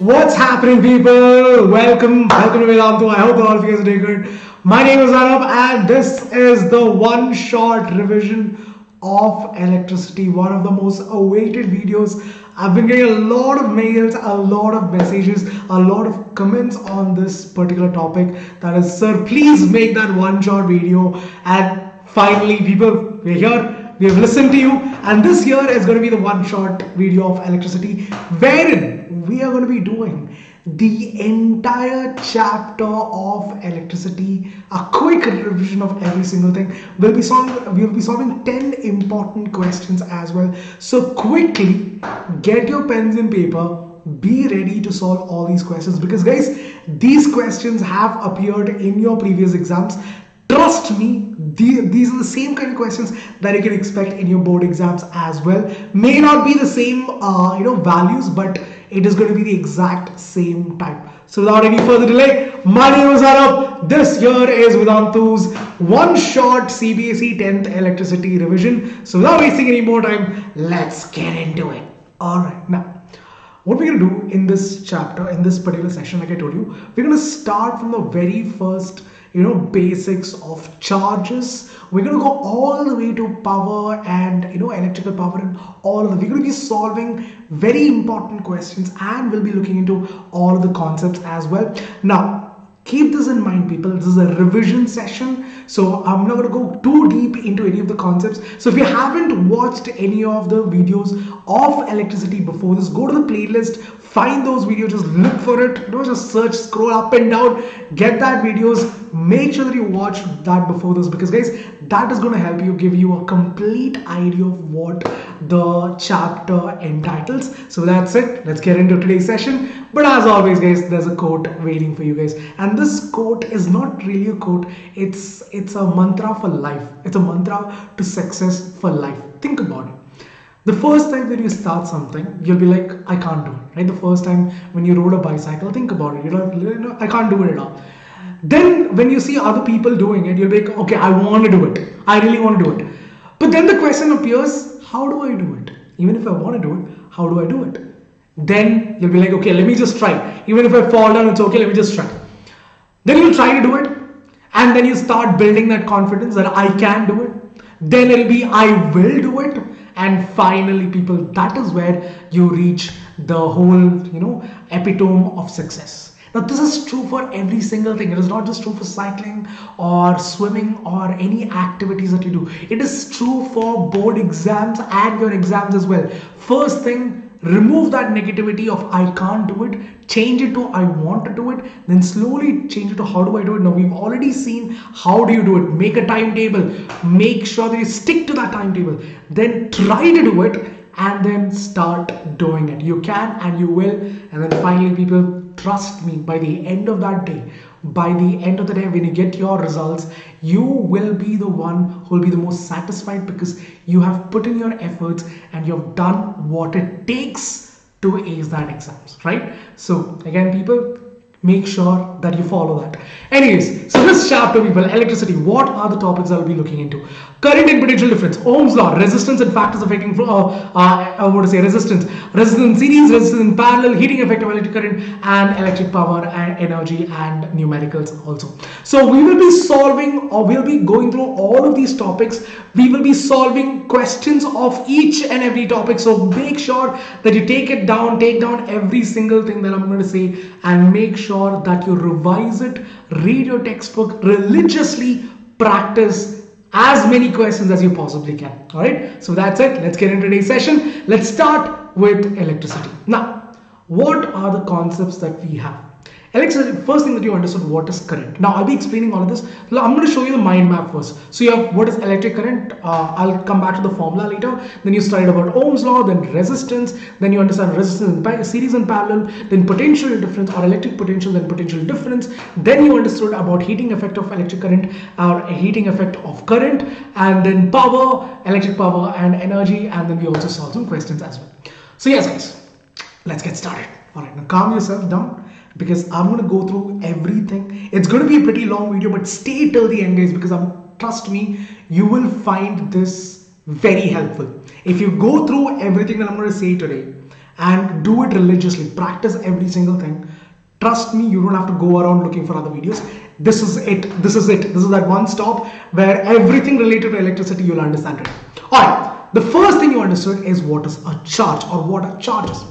What's happening, people? Welcome to Vedantu. I hope all of you guys are doing good. My name is Anoop, and this is the one-shot revision of electricity. One of the most awaited videos. I've been getting a lot of mails, a lot of messages, a lot of comments on this particular topic. That is, sir, please make that one-shot video. And finally, people, we're here. We have listened to you, and this here is going to be the one-shot video of electricity, wherein we are going to be doing the entire chapter of electricity, a quick revision of every single thing. We'll be solving 10 important questions as well. So quickly get your pens and paper. Be ready to solve all these questions, because guys, these questions have appeared in your previous exams. Trust me, these are the same kind of questions that you can expect in your board exams as well. May not be the same values, but it is going to be the exact same type. So without any further delay, my name is Anoop. This here is Vedantu's one-shot CBSE 10th electricity revision. So without wasting any more time, let's get into it. Alright, now what we're going to do in this chapter, in this particular session, like I told you, we're going to start from the very first basics of charges. We're going to go all the way to power and electrical power and all of them. We're going to be solving very important questions, and we'll be looking into all of the concepts as well. Now keep this in mind, people. This is a revision session, so I'm not going to go too deep into any of the concepts. So if you haven't watched any of the videos of electricity before this, go to the playlist, find those videos, just look for it, just search, scroll up and down, get that videos. Make sure that you watch that before this, because guys, that is going to help you, give you a complete idea of what the chapter entitles. So that's it. Let's get into today's session. But as always, guys, there's a quote waiting for you guys, and this quote is not really a quote. It's a mantra for life. It's a mantra to success for life. Think about it. The first time that you start something, you'll be like, I can't do it, right? The first time when you rode a bicycle, think about it. I can't do it at all. Then when you see other people doing it, you'll be like, okay, I want to do it. I really want to do it. But then the question appears, how do I do it? Even if I want to do it, how do I do it? Then you'll be like, okay, let me just try. Even if I fall down, it's okay, let me just try. Then you'll try to do it. And then you start building that confidence that I can do it. Then it'll be, I will do it. And finally, people, that is where you reach the whole, epitome of success. Now, this is true for every single thing. It is not just true for cycling or swimming or any activities that you do. It is true for board exams and your exams as well. First thing, remove that negativity of I can't do it, change it to I want to do it, then slowly change it to how do I do it. Now we've already seen how do you do it. Make a timetable, make sure that you stick to that timetable, then try to do it, and then start doing it. You can and you will. And then finally, people, trust me, by the end of that day, by the end of the day, when you get your results, you will be the one who will be the most satisfied, because you have put in your efforts and you have done what it takes to ace that exams, right? So again, people, make sure that you follow that. Anyways, so this chapter, people, electricity, what are the topics I'll be looking into? Current and potential difference, Ohm's law, resistance and factors affecting resistance in series, resistance in parallel, heating effect of electric current, and electric power and energy and numericals also. So we will be solving, or we'll be going through all of these topics. We will be solving questions of each and every topic. So make sure that you take down every single thing that I'm going to say, and make sure that you revise it, read your textbook religiously, practice as many questions as you possibly can. All right, so that's it. Let's get into today's session. Let's start with electricity. Now, what are the concepts that we have? Electricity, first thing that you understood, what is current. Now I'll be explaining all of this. I'm going to show you the mind map first. So you have what is electric current. I'll come back to the formula later. Then you studied about Ohm's law, then resistance, then you understand resistance in series and parallel, then potential difference or electric potential, then potential difference. Then you understood about heating effect of electric current or heating effect of current, and then power, electric power and energy, and then we also solved some questions as well. So yes, guys, let's get started. All right, now calm yourself down, because I'm going to go through everything. It's going to be a pretty long video, but stay till the end, guys, because trust me, you will find this very helpful. If you go through everything that I'm going to say today, and do it religiously. Practice every single thing. Trust me, you don't have to go around looking for other videos. This is it. This is it. This is that one stop where everything related to electricity you'll understand it. Alright, the first thing you understood is what is a charge or what are charges.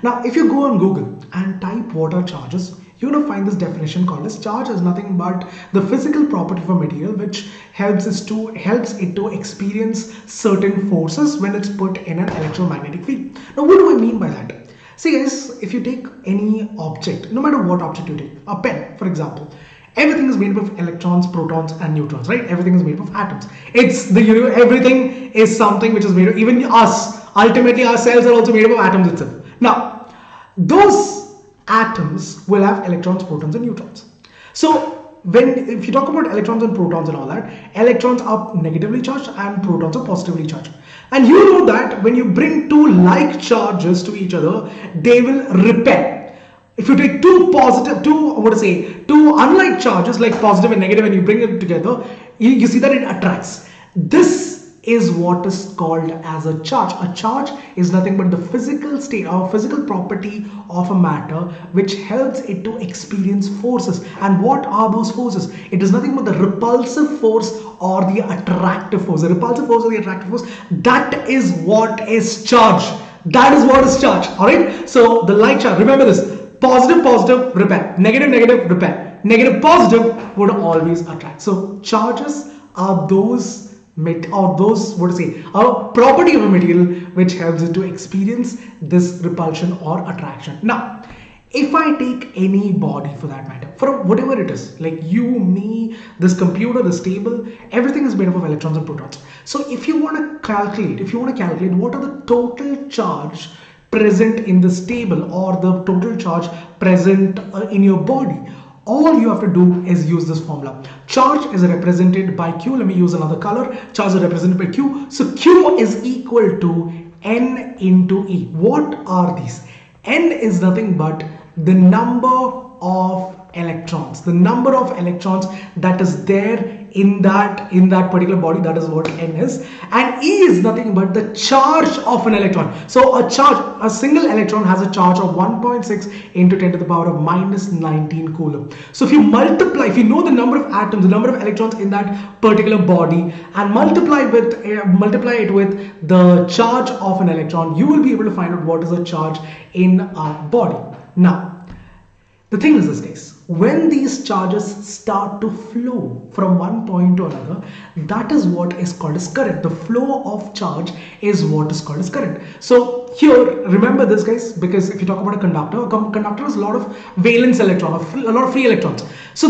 Now, if you go on Google and type what are charges, you're going to find this definition called as charge is nothing but the physical property of a material which helps it to experience certain forces when it's put in an electromagnetic field. Now, what do I mean by that? See guys, if you take any object, no matter what object you take, a pen for example, everything is made up of electrons, protons and neutrons, right? Everything is made up of atoms. It's the everything is something which is made of, even us, ultimately our cells are also made up of atoms itself. Now, those atoms will have electrons, protons and neutrons. So if you talk about electrons and protons and all that, electrons are negatively charged and protons are positively charged. And you know that when you bring two like charges to each other, they will repel. If you take two unlike charges like positive and negative and you bring it together, you see that it attracts. This is what is called as a charge. A charge is nothing but the physical state or physical property of a matter which helps it to experience forces. And what are those forces? It is nothing but the repulsive force or the attractive force. The repulsive force or the attractive force, that is what is charge. That is what is charge. Alright, so the like charge, remember this: positive, positive, repel, negative, negative, repel, negative, positive would always attract. So charges are those a property of a material which helps it to experience this repulsion or attraction. Now, if I take any body for that matter, for whatever it is, like you, me, this computer, this table, everything is made up of electrons and protons. So if you want to calculate what are the total charge present in this table or the total charge present in your body, all you have to do is use this formula. Charge is represented by Q. Let me use another color. Charge is represented by Q. So Q is equal to N into E. What are these? N is nothing but the number of electrons. The number of electrons that is there in that particular body, that is what N is. And E is nothing but the charge of an electron. So a single electron has a charge of 1.6 into 10 to the power of minus 19 coulomb. So if you multiply, if you know the number of atoms, the number of electrons in that particular body, and multiply it with the charge of an electron, you will be able to find out what is the charge in our body. Now, the thing is this, guys. When these charges start to flow from one point to another, that is what is called as current. The flow of charge is what is called as current. So here, remember this, guys, because if you talk about a conductor has a lot of valence electrons, a lot of free electrons. So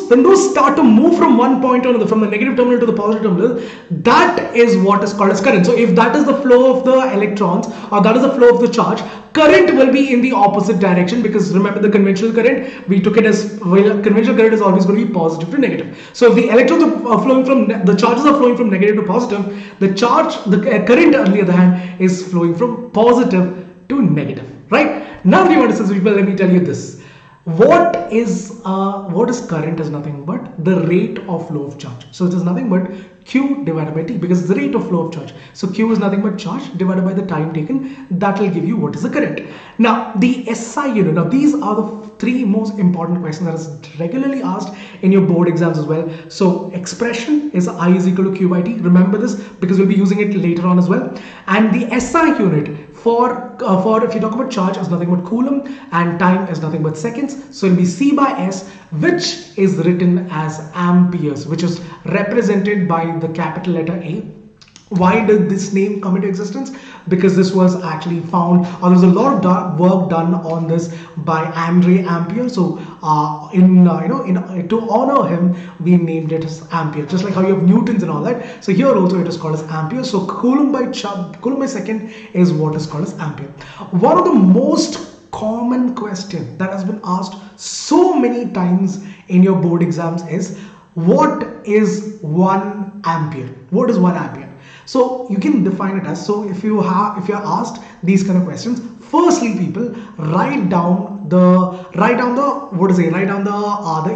when those start to move from one point to another, from the negative terminal to the positive terminal, that is what is called as current. So if that is the flow of the electrons or that is the flow of the charge, current will be in the opposite direction, because remember the conventional current, we took it as, well, conventional current is always going to be positive to negative. So if the electrons are flowing from, the charges are flowing from negative to positive, the current on the other hand is flowing from positive to negative, right? Now that you understand, people, let me tell you this. What is current is nothing but the rate of flow of charge. So it is nothing but Q divided by T, because it's the rate of flow of charge. So Q is nothing but charge divided by the time taken. That will give you what is the current. Now the SI unit. Now these are the three most important questions that is regularly asked in your board exams as well. So expression is I is equal to Q by T. Remember this because we'll be using it later on as well. And the SI unit for if you talk about charge is nothing but coulomb and time is nothing but seconds. So it will be C by S, which is written as amperes, which is represented by the capital letter A. Why did this name come into existence? Because this was actually found, or there's a lot of work done on this by Andre Ampere. So to honor him, we named it as Ampere, just like how you have Newtons and all that. So here also it is called as Ampere. So coulomb by second is what is called as Ampere. One of the most common question that has been asked so many times in your board exams is, what is 1 ampere? What is 1 ampere? So you can define it as, so if you're asked these kind of questions, firstly people write down the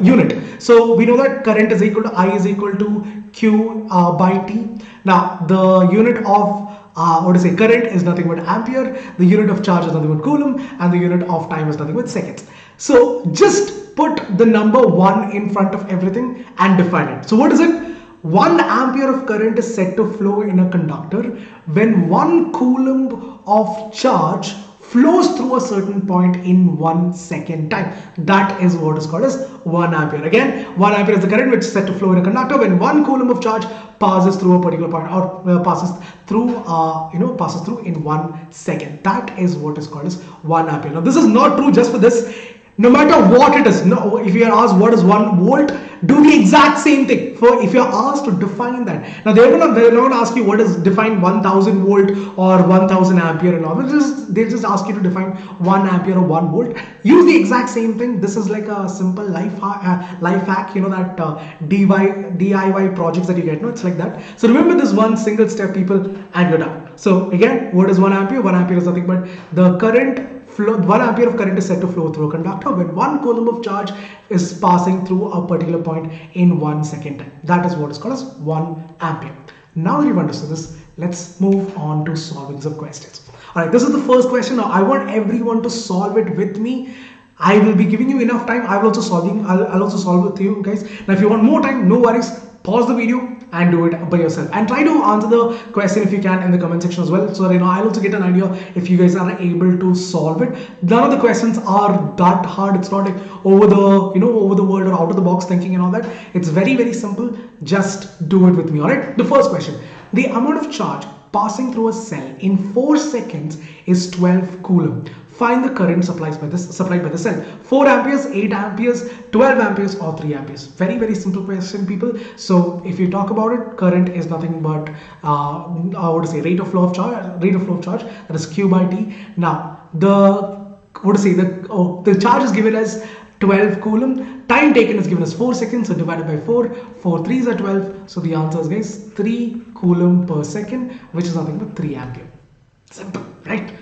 unit. So we know that current is equal to I is equal to Q by T. Now the unit of what to say, current is nothing but ampere, the unit of charge is nothing but coulomb, and the unit of time is nothing but seconds. So just put the number 1 in front of everything and define it. So what is it? 1 ampere of current is said to flow in a conductor when 1 coulomb of charge flows through a certain point in 1 second time. That is what is called as 1 ampere. Again, 1 ampere is the current which is said to flow in a conductor when 1 coulomb of charge passes through a particular point, or passes through in 1 second. That is what is called as 1 ampere. Now this is not true just for this. No matter what it is, no, if you are asked what is 1 volt, do the exact same thing. For if you are asked to define that, now they're not going to ask you what is define 1000 volt or 1000 ampere and all. They just ask you to define 1 ampere or 1 volt. Use the exact same thing. This is like a simple life hack. You know that DIY projects that you get. No, it's like that. So remember this one single step, people, and you're done. So again, what is 1 ampere? 1 ampere is nothing but the current. 1 ampere of current is said to flow through a conductor when 1 coulomb of charge is passing through a particular point in 1 second time. That is what is called as 1 ampere. Now that you've understood this, let's move on to solving some questions. Alright, this is the first question. Now I want everyone to solve it with me. I will be giving you enough time. I'll also solve with you guys. Now if you want more time, no worries. Pause the video and do it by yourself, and try to answer the question if you can in the comment section as well, so that I'll also get an idea if you guys are able to solve it. None of the questions are that hard. It's not like over the world or out of the box thinking and all that. It's very, very simple. Just do it with me. All right, the first question: the amount of charge passing through a cell in 4 seconds is 12 coulomb. Find the current supplied by the cell. 4 amperes, 8 amperes, 12 amperes, or 3 amperes. Very, very simple question, people. So if you talk about it, current is nothing but rate of flow of charge, that is Q by T. Now the charge is given as 12 coulomb. Time taken is given as 4 seconds, so divided by 4. 4 3s are 12. So the answer is, guys, 3 coulomb per second, which is nothing but 3 ampere. Simple, right?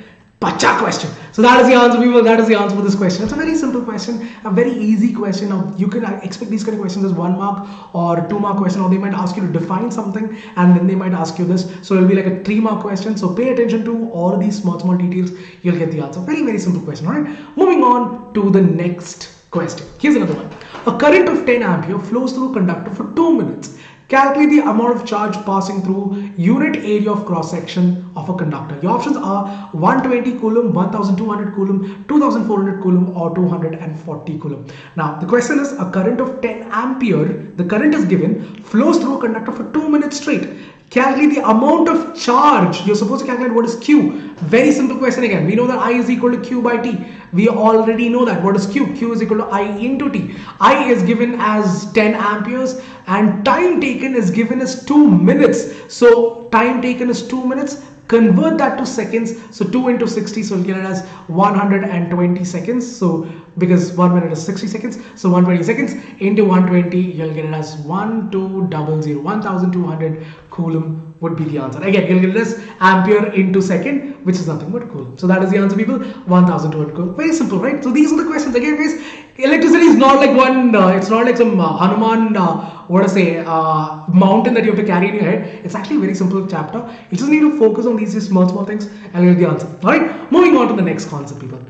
Pacha question. So that is the answer, people. That is the answer for this question. It's a very simple question, a very easy question. Now you can expect these kind of questions as 1 mark or 2 mark question, or they might ask you to define something and then they might ask you this. So it'll be like a 3 mark question. So pay attention to all these small details. You'll get the answer. Very, very simple question. All right. Moving on to the next question. Here's another one. A current of 10 ampere flows through a conductor for 2 minutes. Calculate the amount of charge passing through unit area of cross section of a conductor. Your options are 120 coulomb, 1200 coulomb, 2400 coulomb, or 240 coulomb. Now the question is, a current of 10 ampere, the current is given, flows through a conductor for 2 minutes straight. Calculate the amount of charge. You're supposed to calculate what is Q. Very simple question again. We know that I is equal to Q by T. We already know that. What is Q? Q is equal to I into T. I is given as 10 amperes and time taken is given as 2 minutes. So time taken is 2 minutes. Convert that to seconds. So 2 into 60, so you'll get it as 120 seconds. So because 1 minute is 60 seconds, so 120 seconds into 120, you'll get it as 1200 coulomb would be the answer. Again, you'll get this ampere into second, which is nothing but coulomb. So that is the answer, people. 1200 coulomb. Very simple, right? So these are the questions. Again, guys, electricity is not like one. It's not like some Hanuman, mountain that you have to carry in your head. It's actually a very simple chapter. You just need to focus on these small things and you'll get the answer. All right. Moving on to the next concept, people.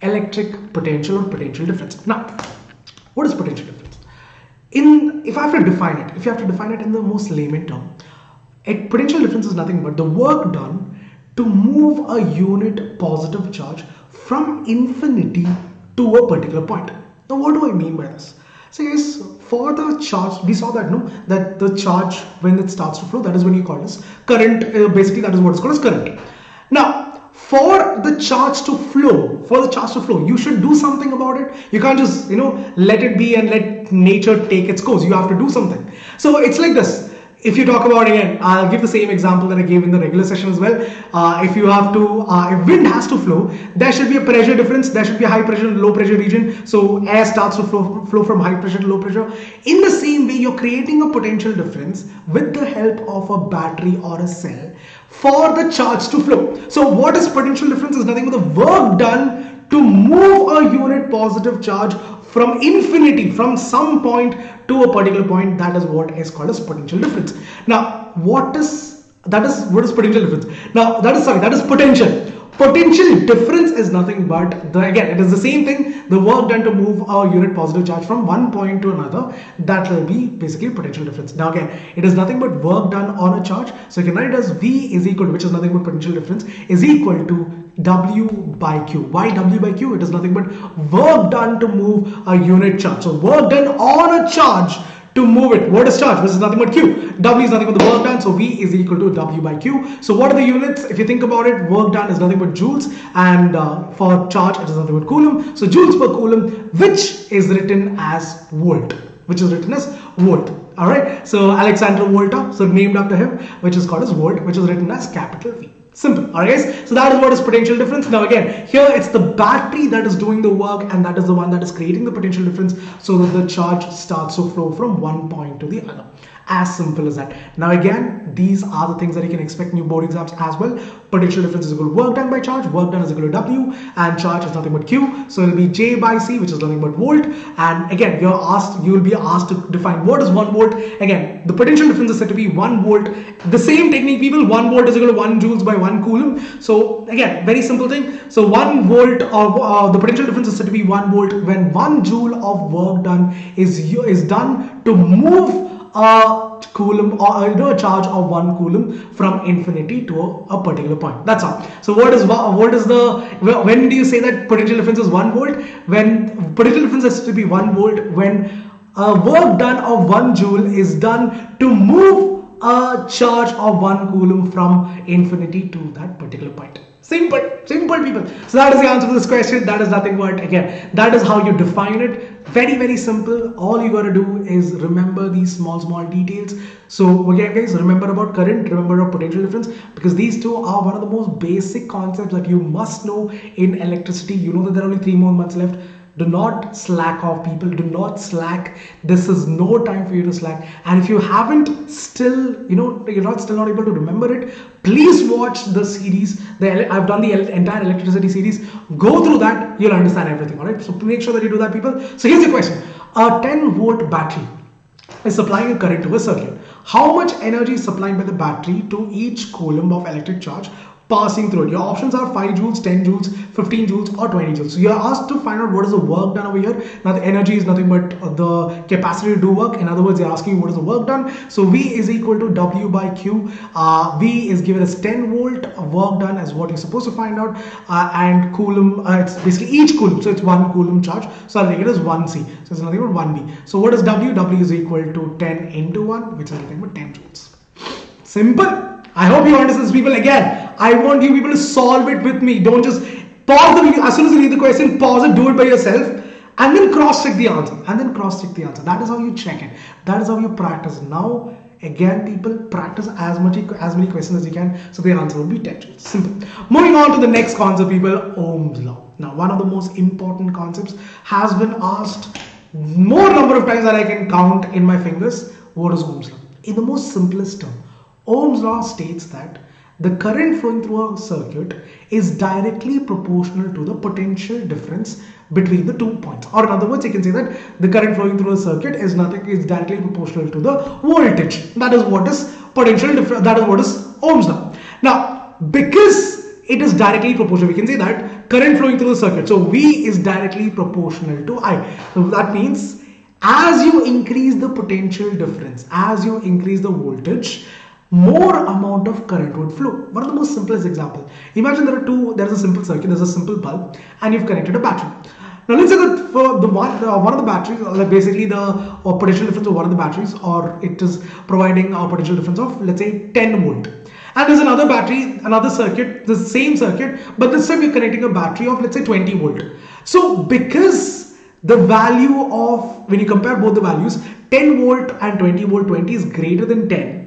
Electric potential or potential difference. Now, what is potential difference? If I have to define it in the most layman term, potential difference is nothing but the work done to move a unit positive charge from infinity to a particular point. Now, what do I mean by this? So guys, for the charge, we saw that that the charge, when it starts to flow, that is when you call this current. Basically, that is what is called as current. Now, for the charge to flow, you should do something about it. You can't just let it be and let nature take its course. You have to do something. So it's like this. If you talk about, again, I'll give the same example that I gave in the regular session as well. If wind has to flow, there should be a pressure difference. There should be a high pressure and low pressure region. So air starts to flow from high pressure to low pressure. In the same way, you're creating a potential difference with the help of a battery or a cell for the charge to flow. So what is potential difference? Is nothing but the work done to move a unit positive charge from infinity, from some point to a particular point. That is what is called as potential difference. Now, what is That is what is potential difference. Now that is potential. Potential difference is nothing but again it is the same thing, the work done to move a unit positive charge from one point to another. That will be basically potential difference. Now again, it is nothing but work done on a charge, so you can write it as V is equal to, which is nothing but potential difference, is equal to W by Q. Why W by Q? It is nothing but work done to move a unit charge. So work done on a charge to move it. What is charge? Which is nothing but Q. W is nothing but the work done, so V is equal to W by Q. So what are the units? If you think about it, work done is nothing but joules, and for charge it is nothing but coulomb. So joules per coulomb, which is written as volt. Which is written as volt. Alright, so Alexander Volta, so named after him, which is called as volt, which is written as capital V. Simple. Alright guys, so that is what is potential difference. Now again, here it's the battery that is doing the work, and that is the one that is creating the potential difference, so that the charge starts to flow from one point to the other. As simple as that. Now again, these are the things that you can expect in your board exams as well. Potential difference is equal to work done by charge, work done is equal to W, and charge is nothing but Q, so it will be J by C, which is nothing but volt. And again, you will be asked to define what is 1 volt. Again, the potential difference is said to be 1 volt. The same technique, people, 1 volt is equal to 1 joules by 1 coulomb. So again, very simple thing. So 1 volt of the potential difference is said to be 1 volt when 1 joule of work done is done to move a coulomb, or a charge of 1 coulomb from infinity to a particular point. That's all. So when do you say that potential difference is 1 volt? When potential difference has to be 1 volt when work done of 1 joule is done to move a charge of 1 coulomb from infinity to that particular point. Simple people. So that is the answer to this question. That is nothing but, again, that is how you define it. Very simple. All you gotta do is remember these small details. So again guys, remember about current, remember about potential difference, because these two are one of the most basic concepts that you must know in electricity. You know that there are only 3 more months left. Do not slack off, people. Do not slack. This is no time for you to slack. And if you haven't still, you're still not able to remember it, please watch the series. I've done the entire electricity series. Go through that. You'll understand everything. All right. So make sure that you do that, people. So here's the question: a 10-volt battery is supplying a current to a circuit. How much energy is supplied by the battery to each coulomb of electric charge passing through it? Your options are 5 joules, 10 joules, 15 joules, or 20 joules. So you are asked to find out what is the work done over here. Now the energy is nothing but the capacity to do work. In other words, they are asking you what is the work done. So V is equal to W by Q. V is given as 10 volt. Work done is what you're supposed to find out. And coulomb, it's basically each coulomb. So it's 1 coulomb charge. So I'll take it as 1C. So it's nothing but 1B. So what is W? W is equal to 10 into 1, which is nothing but 10 joules. Simple. I hope you understand this, people. Again, I want you people to solve it with me. Don't just pause the video. As soon as you read the question, pause it, do it by yourself, and then cross-check the answer. That is how you check it. That is how you practice. Now, again, people, practice as many questions as you can, so the answer will be 10 joules. Simple. Moving on to the next concept, people, Ohm's law. Now, one of the most important concepts has been asked more number of times that I can count in my fingers. What is Ohm's law? In the most simplest term, Ohm's law states that the current flowing through a circuit is directly proportional to the potential difference between the 2 points. Or in other words, you can say that the current flowing through a circuit is directly proportional to the voltage. That is what is potential difference. That is what is Ohm's law. Now, because it is directly proportional, we can say that current flowing through the circuit, so V is directly proportional to I. So that means as you increase the potential difference, as you increase the voltage, more amount of current would flow. One of the most simplest example. Imagine there's a simple circuit, there's a simple bulb, and you've connected a battery. Now let's say that for one of the batteries, like basically the potential difference of one of the batteries, or it is providing a potential difference of, let's say, 10 volt. And there's another battery, another circuit, the same circuit, but this time you're connecting a battery of, let's say, 20 volt. So because the value of, when you compare both the values, 10 volt and 20 volt, 20 is greater than 10.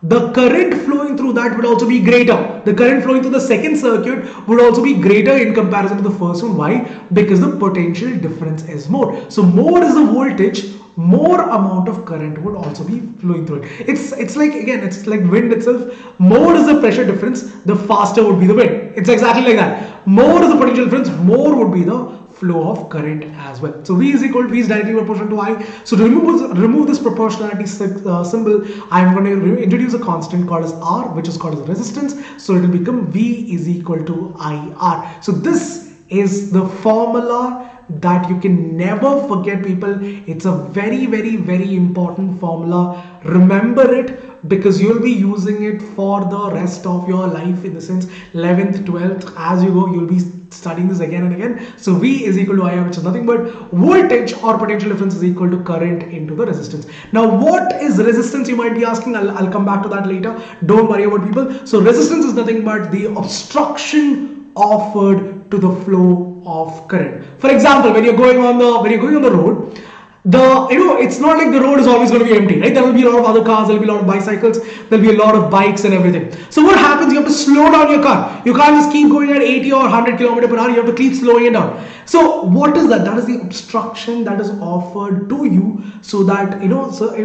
The current flowing through that would also be greater. The current flowing through the second circuit would also be greater in comparison to the first one. Why? Because the potential difference is more. So more is the voltage, more amount of current would also be flowing through it. It's like, again, it's like wind itself. More is the pressure difference, the faster would be the wind. It's exactly like that. More is the potential difference, more would be the flow of current as well. So V is equal to V is directly proportional to I. So to remove this proportionality symbol, I'm going to introduce a constant called as R, which is called as resistance. So it will become V is equal to IR. So this is the formula that you can never forget, people. It's a very, very, very important formula. Remember it, because you'll be using it for the rest of your life, in the sense 11th, 12th, as you go, you'll be studying this again and again. So V is equal to IR, which is nothing but voltage or potential difference is equal to current into the resistance. Now, what is resistance, you might be asking. I'll come back to that later. Don't worry about, people. So resistance is nothing but the obstruction offered to the flow of current. For example, when you're going on the road, it's not like the road is always going to be empty, right? There will be a lot of other cars, there will be a lot of bicycles, there will be a lot of bikes and everything. So what happens? You have to slow down your car. You can't just keep going at 80 or 100 km per hour. You have to keep slowing it down. So what is that? That is the obstruction that is offered to you, so that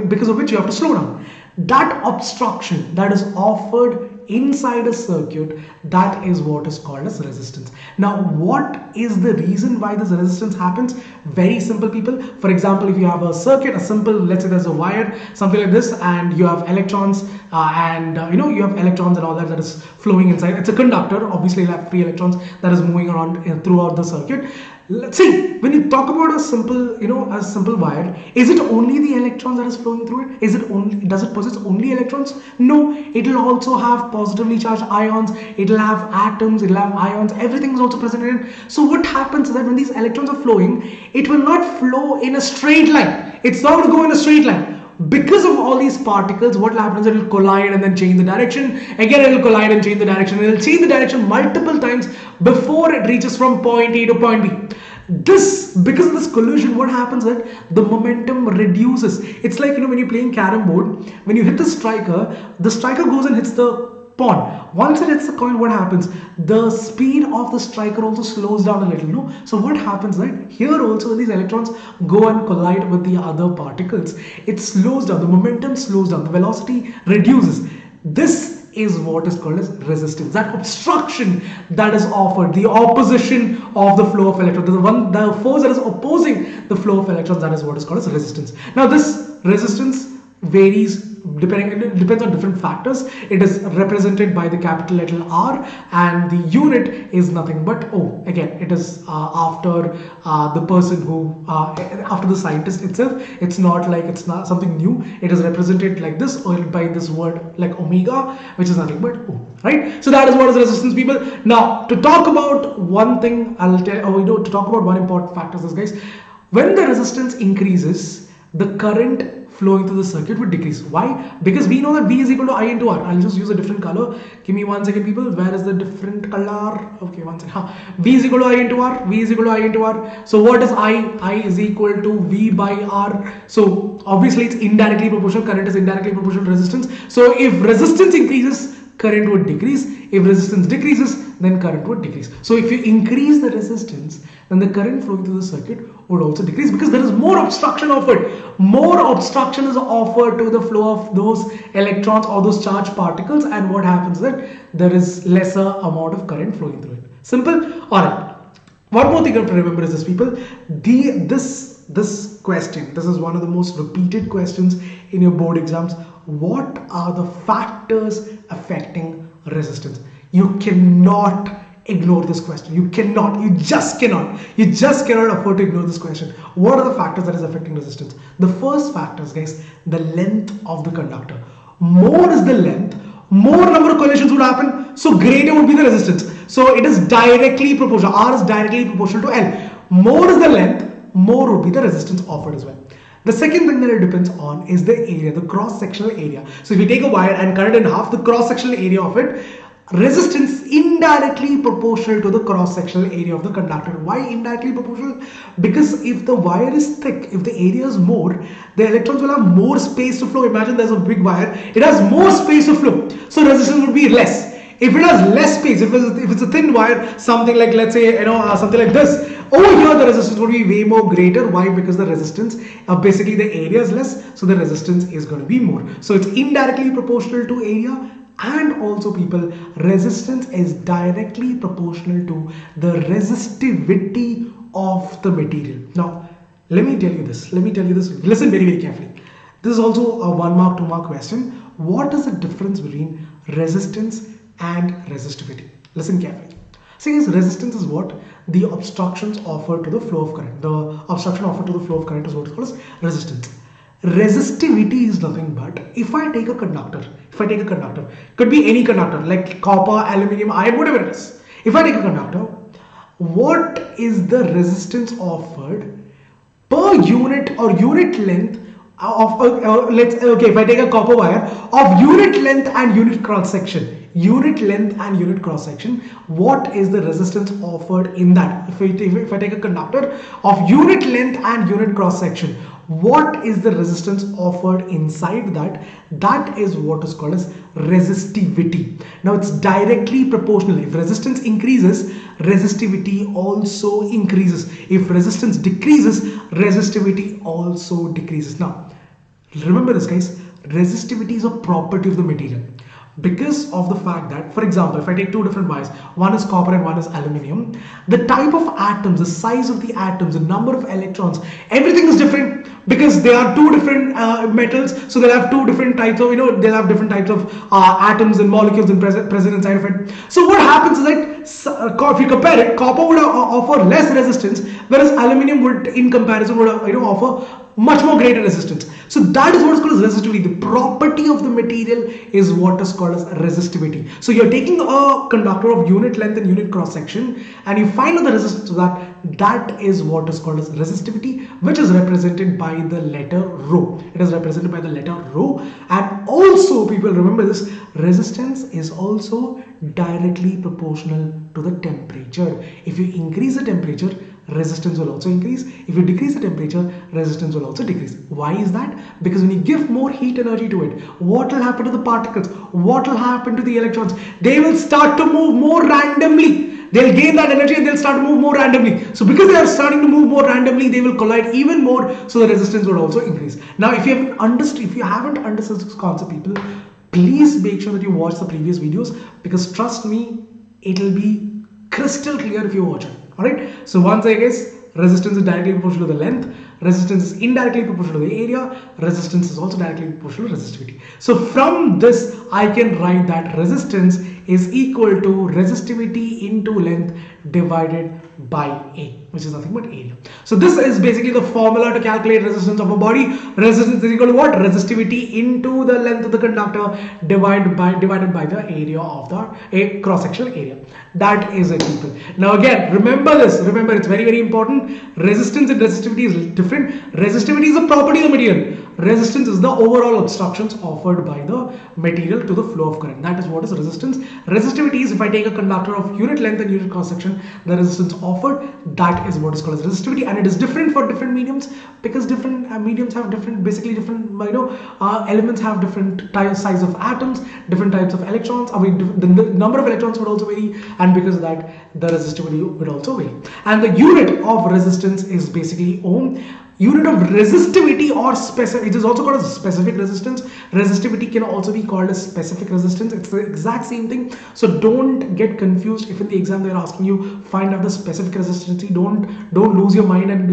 because of which you have to slow down. That obstruction that is offered inside a circuit, that is what is called as resistance. Now, what is the reason why this resistance happens? Very simple, people. For example, if you have a circuit, a simple, let's say there's a wire, something like this, and you have electrons, you have electrons and all that is flowing inside. It's a conductor. Obviously, you'll have free electrons that is moving around throughout the circuit. Let's see, when you talk about a simple wire, is it only the electrons that is flowing through it? Does it possess only electrons? No, it will also have positively charged ions, it will have atoms, it will have ions, everything is also present in it. So what happens is that when these electrons are flowing, it will not flow in a straight line. It's not going to go in a straight line. Because of all these particles, what happens? It will collide and then change the direction. Again, it will collide and change the direction. It will change the direction multiple times before it reaches from point A to point B. Because of this collision, what happens is that the momentum reduces. It's like, when you're playing carom board, when you hit the striker goes and hits the pawn. Once it hits the coin, what happens? The speed of the striker also slows down a little, no? So what happens, right? Here also, when these electrons go and collide with the other particles, it slows down, the momentum slows down, the velocity reduces. This is what is called as resistance. That obstruction that is offered, the opposition of the flow of electrons, the force that is opposing the flow of electrons, that is what is called as resistance. Now, this resistance varies it depends on different factors. It is represented by the capital letter R, and the unit is nothing but O. Again, it is after the person who after the scientist itself. It's not something new. It is represented like this, or by this word like omega, which is nothing but O. Right? So that is what is resistance, people. Now, to talk about one thing, to talk about one important factor is, guys, when the resistance increases, the current flowing through the circuit would decrease. Why? Because we know that V is equal to I into R. I'll just use a different color. Give me 1 second, people. Where is the different color? Okay, 1 second. V is equal to I into R. V is equal to I into R. So what is I? I is equal to V by R. So obviously it's indirectly proportional. Current is indirectly proportional to resistance. So if resistance increases, current would decrease. If resistance decreases, then current would decrease. So if you increase the resistance, then the current flowing through the circuit would also decrease, because there is more obstruction offered. More obstruction is offered to the flow of those electrons or those charged particles, and what happens is that there is lesser amount of current flowing through it. Simple? Alright. One more thing you have to remember is this, people. This question, this is one of the most repeated questions in your board exams. What are the factors affecting resistance? You cannot ignore this question. You just cannot afford to ignore this question. What are the factors that is affecting resistance? The first factor is, guys, the length of the conductor. More is the length, more number of collisions would happen, so greater would be the resistance. So it is directly proportional. R is directly proportional to L. More is the length, more would be the resistance offered as well. The second thing that it depends on is the area, the cross-sectional area. So if you take a wire and cut it in half, the cross-sectional area of it, resistance indirectly proportional to the cross-sectional area of the conductor. Why indirectly proportional? Because if the wire is thick, if the area is more, the electrons will have more space to flow. Imagine there's a big wire, it has more space to flow, so resistance would be less. If it has less space, if it's a thin wire, something like, let's say, something like this, over here the resistance would be way more greater. Why? Because the resistance, basically the area is less, so the resistance is going to be more. So it's indirectly proportional to area. And also, people, resistance is directly proportional to the resistivity of the material. Now, let me tell you this. Listen very, very carefully. This is also a 1 mark, 2 mark question. What is the difference between resistance and resistivity? Listen carefully. See, resistance is what? The obstructions offered to the flow of current. The obstruction offered to the flow of current is what is called as resistance. Resistivity is nothing but, if I take a conductor, could be any conductor like copper, aluminium, iron, whatever it is. If I take a conductor, what is the resistance offered per unit or unit length of if I take a copper wire of unit length and unit cross section, what is the resistance offered in that? If I take a conductor of unit length and unit cross section, what is the resistance offered inside that? That is what is called as resistivity. Now it's directly proportional. If resistance increases, resistivity also increases. If resistance decreases, resistivity also decreases. Now remember this, guys, resistivity is a property of the material. Because of the fact that, for example, if I take two different wires, one is copper and one is aluminium, the type of atoms, the size of the atoms, the number of electrons, everything is different because they are two different metals. So they'll have two different types of, they'll have different types of atoms and molecules present inside of it. So what happens is that if you compare it, copper would offer less resistance, whereas aluminium would, in comparison, would offer much more greater resistance. So that is what is called as resistivity. The property of the material is what is called as resistivity. So you're taking a conductor of unit length and unit cross section and you find out the resistance of that. That is what is called as resistivity, which is represented by the letter rho. It is represented by the letter rho. And also, people remember this, resistance is also directly proportional to the temperature. If you increase the temperature, resistance will also increase. If you decrease the temperature, resistance will also decrease. Why is that? Because when you give more heat energy to it, what will happen to the particles? What will happen to the electrons? They will start to move more randomly. They'll gain that energy and they'll start to move more randomly. So because they are starting to move more randomly, they will collide even more. So the resistance will also increase. Now, if you haven't understood this concept, people, please make sure that you watch the previous videos, because trust me, it will be crystal clear if you watch it. Alright, so once again, guys, resistance is directly proportional to the length, resistance is indirectly proportional to the area, resistance is also directly proportional to resistivity. So from this, I can write that resistance is equal to resistivity into length divided by A, which is nothing but area. So this is basically the formula to calculate resistance of a body. Resistance is equal to what? Resistivity into the length of the conductor divided by the area of the cross-sectional area. That is it, people. Now again, remember this. Remember, it's very, very important. Resistance and resistivity is different. Resistivity is a property of the material. Resistance is the overall obstructions offered by the material to the flow of current. That is what is resistance. Resistivity is if I take a conductor of unit length and unit cross section, the resistance offered, that is what is called as resistivity, and it is different for different mediums because different mediums have different elements have different size of atoms, different types of electrons. I mean, the number of electrons would also vary, and because of that, the resistivity would also vary. And the unit of resistance is basically ohm. Unit of resistivity or specific, it is also called as specific resistance. Resistivity can also be called as specific resistance. It's the exact same thing. So don't get confused if in the exam they're asking you find out the specific resistance. Don't lose your mind and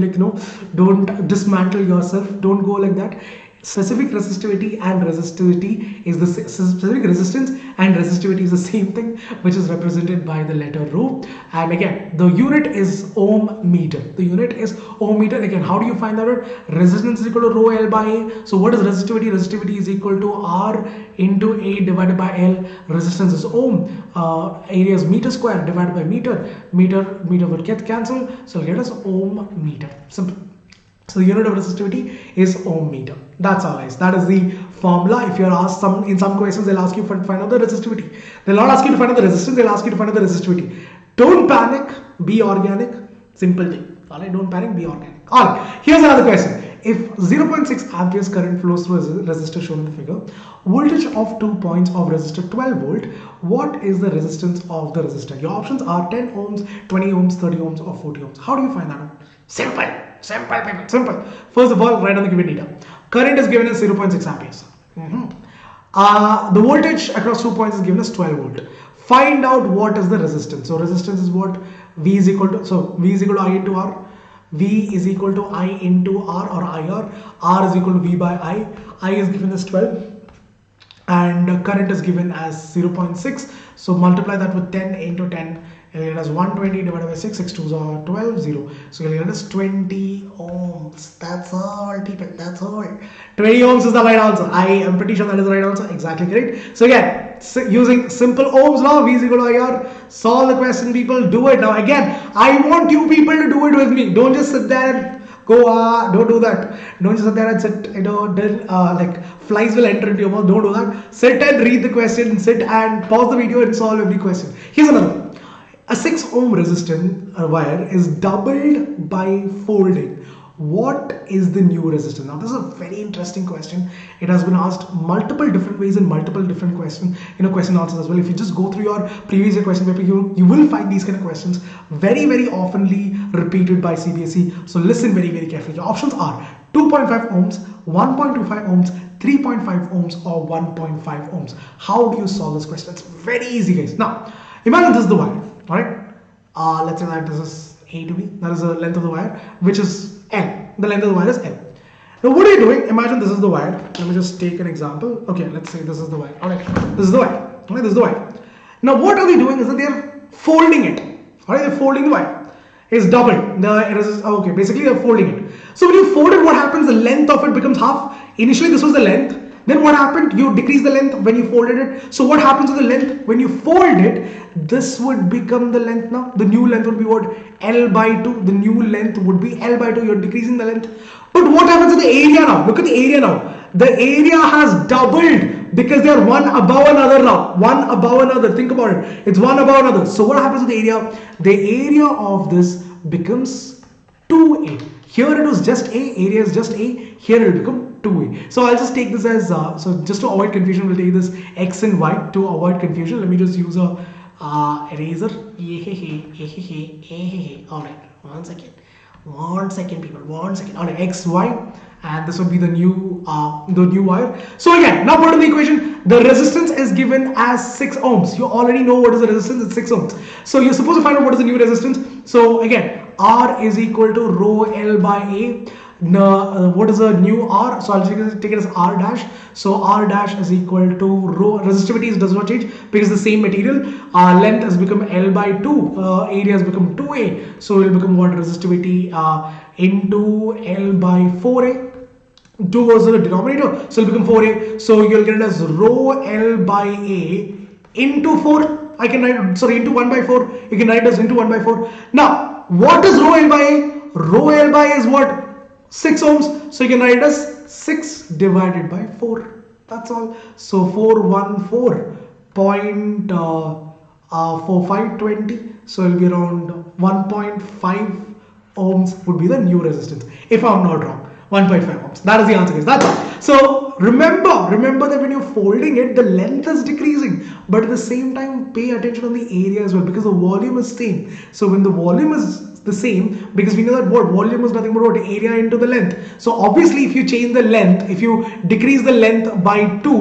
don't dismantle yourself. Don't go like that. Specific resistivity and resistivity is the specific resistance and resistivity is the same thing, which is represented by the letter rho. And again, the unit is ohm meter. The unit is ohm meter. Again, how do you find that out? Resistance is equal to rho L by A. So what is resistivity? Resistivity is equal to R into A divided by L. Resistance is ohm. Area is meter square divided by meter. Meter would get cancelled. So get us ohm meter. Simple. So the unit of resistivity is ohm meter. That's all, guys. That is the formula. If you're asked in some questions, they'll ask you to find out the resistivity. They'll not ask you to find out the resistance. They'll ask you to find out the resistivity. Don't panic. Be organic. Simple thing. All right. Don't panic. Be organic. All right. Here's another question. If 0.6 amperes current flows through a resistor shown in the figure, voltage of 2 points of resistor 12 volt, what is the resistance of the resistor? Your options are 10 ohms, 20 ohms, 30 ohms, or 40 ohms. How do you find that out? Simple, people, simple. First of all, write down the given data. Current is given as 0.6 amperes. The voltage across 2 points is given as 12 volt. Find out what is the resistance. So resistance is what? V is equal to I into R. V is equal to I into R or IR. R is equal to V by I is given as 12 and current is given as 0.6. So multiply that with 10 into 10, you'll get as 120 divided by 6, 6 2s are 12, 0. So you'll get as 20 ohms. That's all, people, that's all. 20 ohms is the right answer. I am pretty sure that is the right answer. Exactly correct. So again, using simple ohms law, V is equal to IR, solve the question, people, do it. Now again, I want you people to do it with me. Don't just sit there and go, don't do that. Don't just sit there and sit, like flies will enter into your mouth. Don't do that. Sit and read the question, sit and pause the video and solve every question. Here's another one. A 6 ohm resistant wire is doubled by folding. What is the new resistance? Now this is a very interesting question. It has been asked multiple different ways in multiple different question answers as well. If you just go through your previous year question paper, you will find these kind of questions very oftenly repeated by CBSE. So listen very carefully. Your options are 2.5 ohms, 1.25 ohms, 3.5 ohms or 1.5 ohms. How do you solve this question? It's very easy, guys. Now imagine this is the wire. All right, let's say that this is A to B, that is the length of the wire, which is L. The length of the wire is L. Now what are you doing? Imagine this is the wire. Let me just take an example. Okay, let's say this is the wire. All right, this is the wire. All right, this is the wire. Now what are they doing is that they are folding it. All right, they're folding the wire. It's doubled. Okay, basically they're folding it. So when you fold it, what happens? The length of it becomes half. Initially this was the length. Then what happened? You decrease the length when you folded it. So what happens to the length? When you fold it, this would become the length now. The new length would be what? L by 2. The new length would be L by 2. You're decreasing the length. But what happens to the area now? Look at the area now. The area has doubled because they are one above another now. One above another. Think about it. It's one above another. So what happens to the area? The area of this becomes 2A. Here it was just A, area is just A, here it will become 2A. So I'll just take this as, so just to avoid confusion, we'll take this X and Y to avoid confusion. Let me just use a eraser. Alright, one second people, 1 second. Alright, X, Y, and this would be the new wire. So again, now put in the equation, the resistance is given as 6 ohms. You already know what is the resistance, it's 6 ohms. So you're supposed to find out what is the new resistance. So again, R is equal to rho L by A. Now, what is the new R? So I'll take it as R dash. So R dash is equal to rho. Resistivity does not change because the same material. Length has become L by 2. Area has become 2A. So it will become what? Resistivity into L by 4A. 2 was the denominator. So it will become 4A. So you'll get it as rho L by A into 4. I can write, sorry, into 1 by 4. You can write it as into 1 by 4. Now, what is rho L by A? Rho L by A is what? 6 ohms. So you can write it as 6 divided by 4. That's all. So 414.4520. So it will be around 1.5 ohms would be the new resistance. If I'm not wrong. 1.5 ohms. That is the answer, guys. That's all. So remember that when you're folding it, the length is decreasing, but at the same time, pay attention on the area as well because the volume is same. So when the volume is the same, because we know that what volume is nothing but what area into the length. So obviously, if you change the length, if you decrease the length by 2,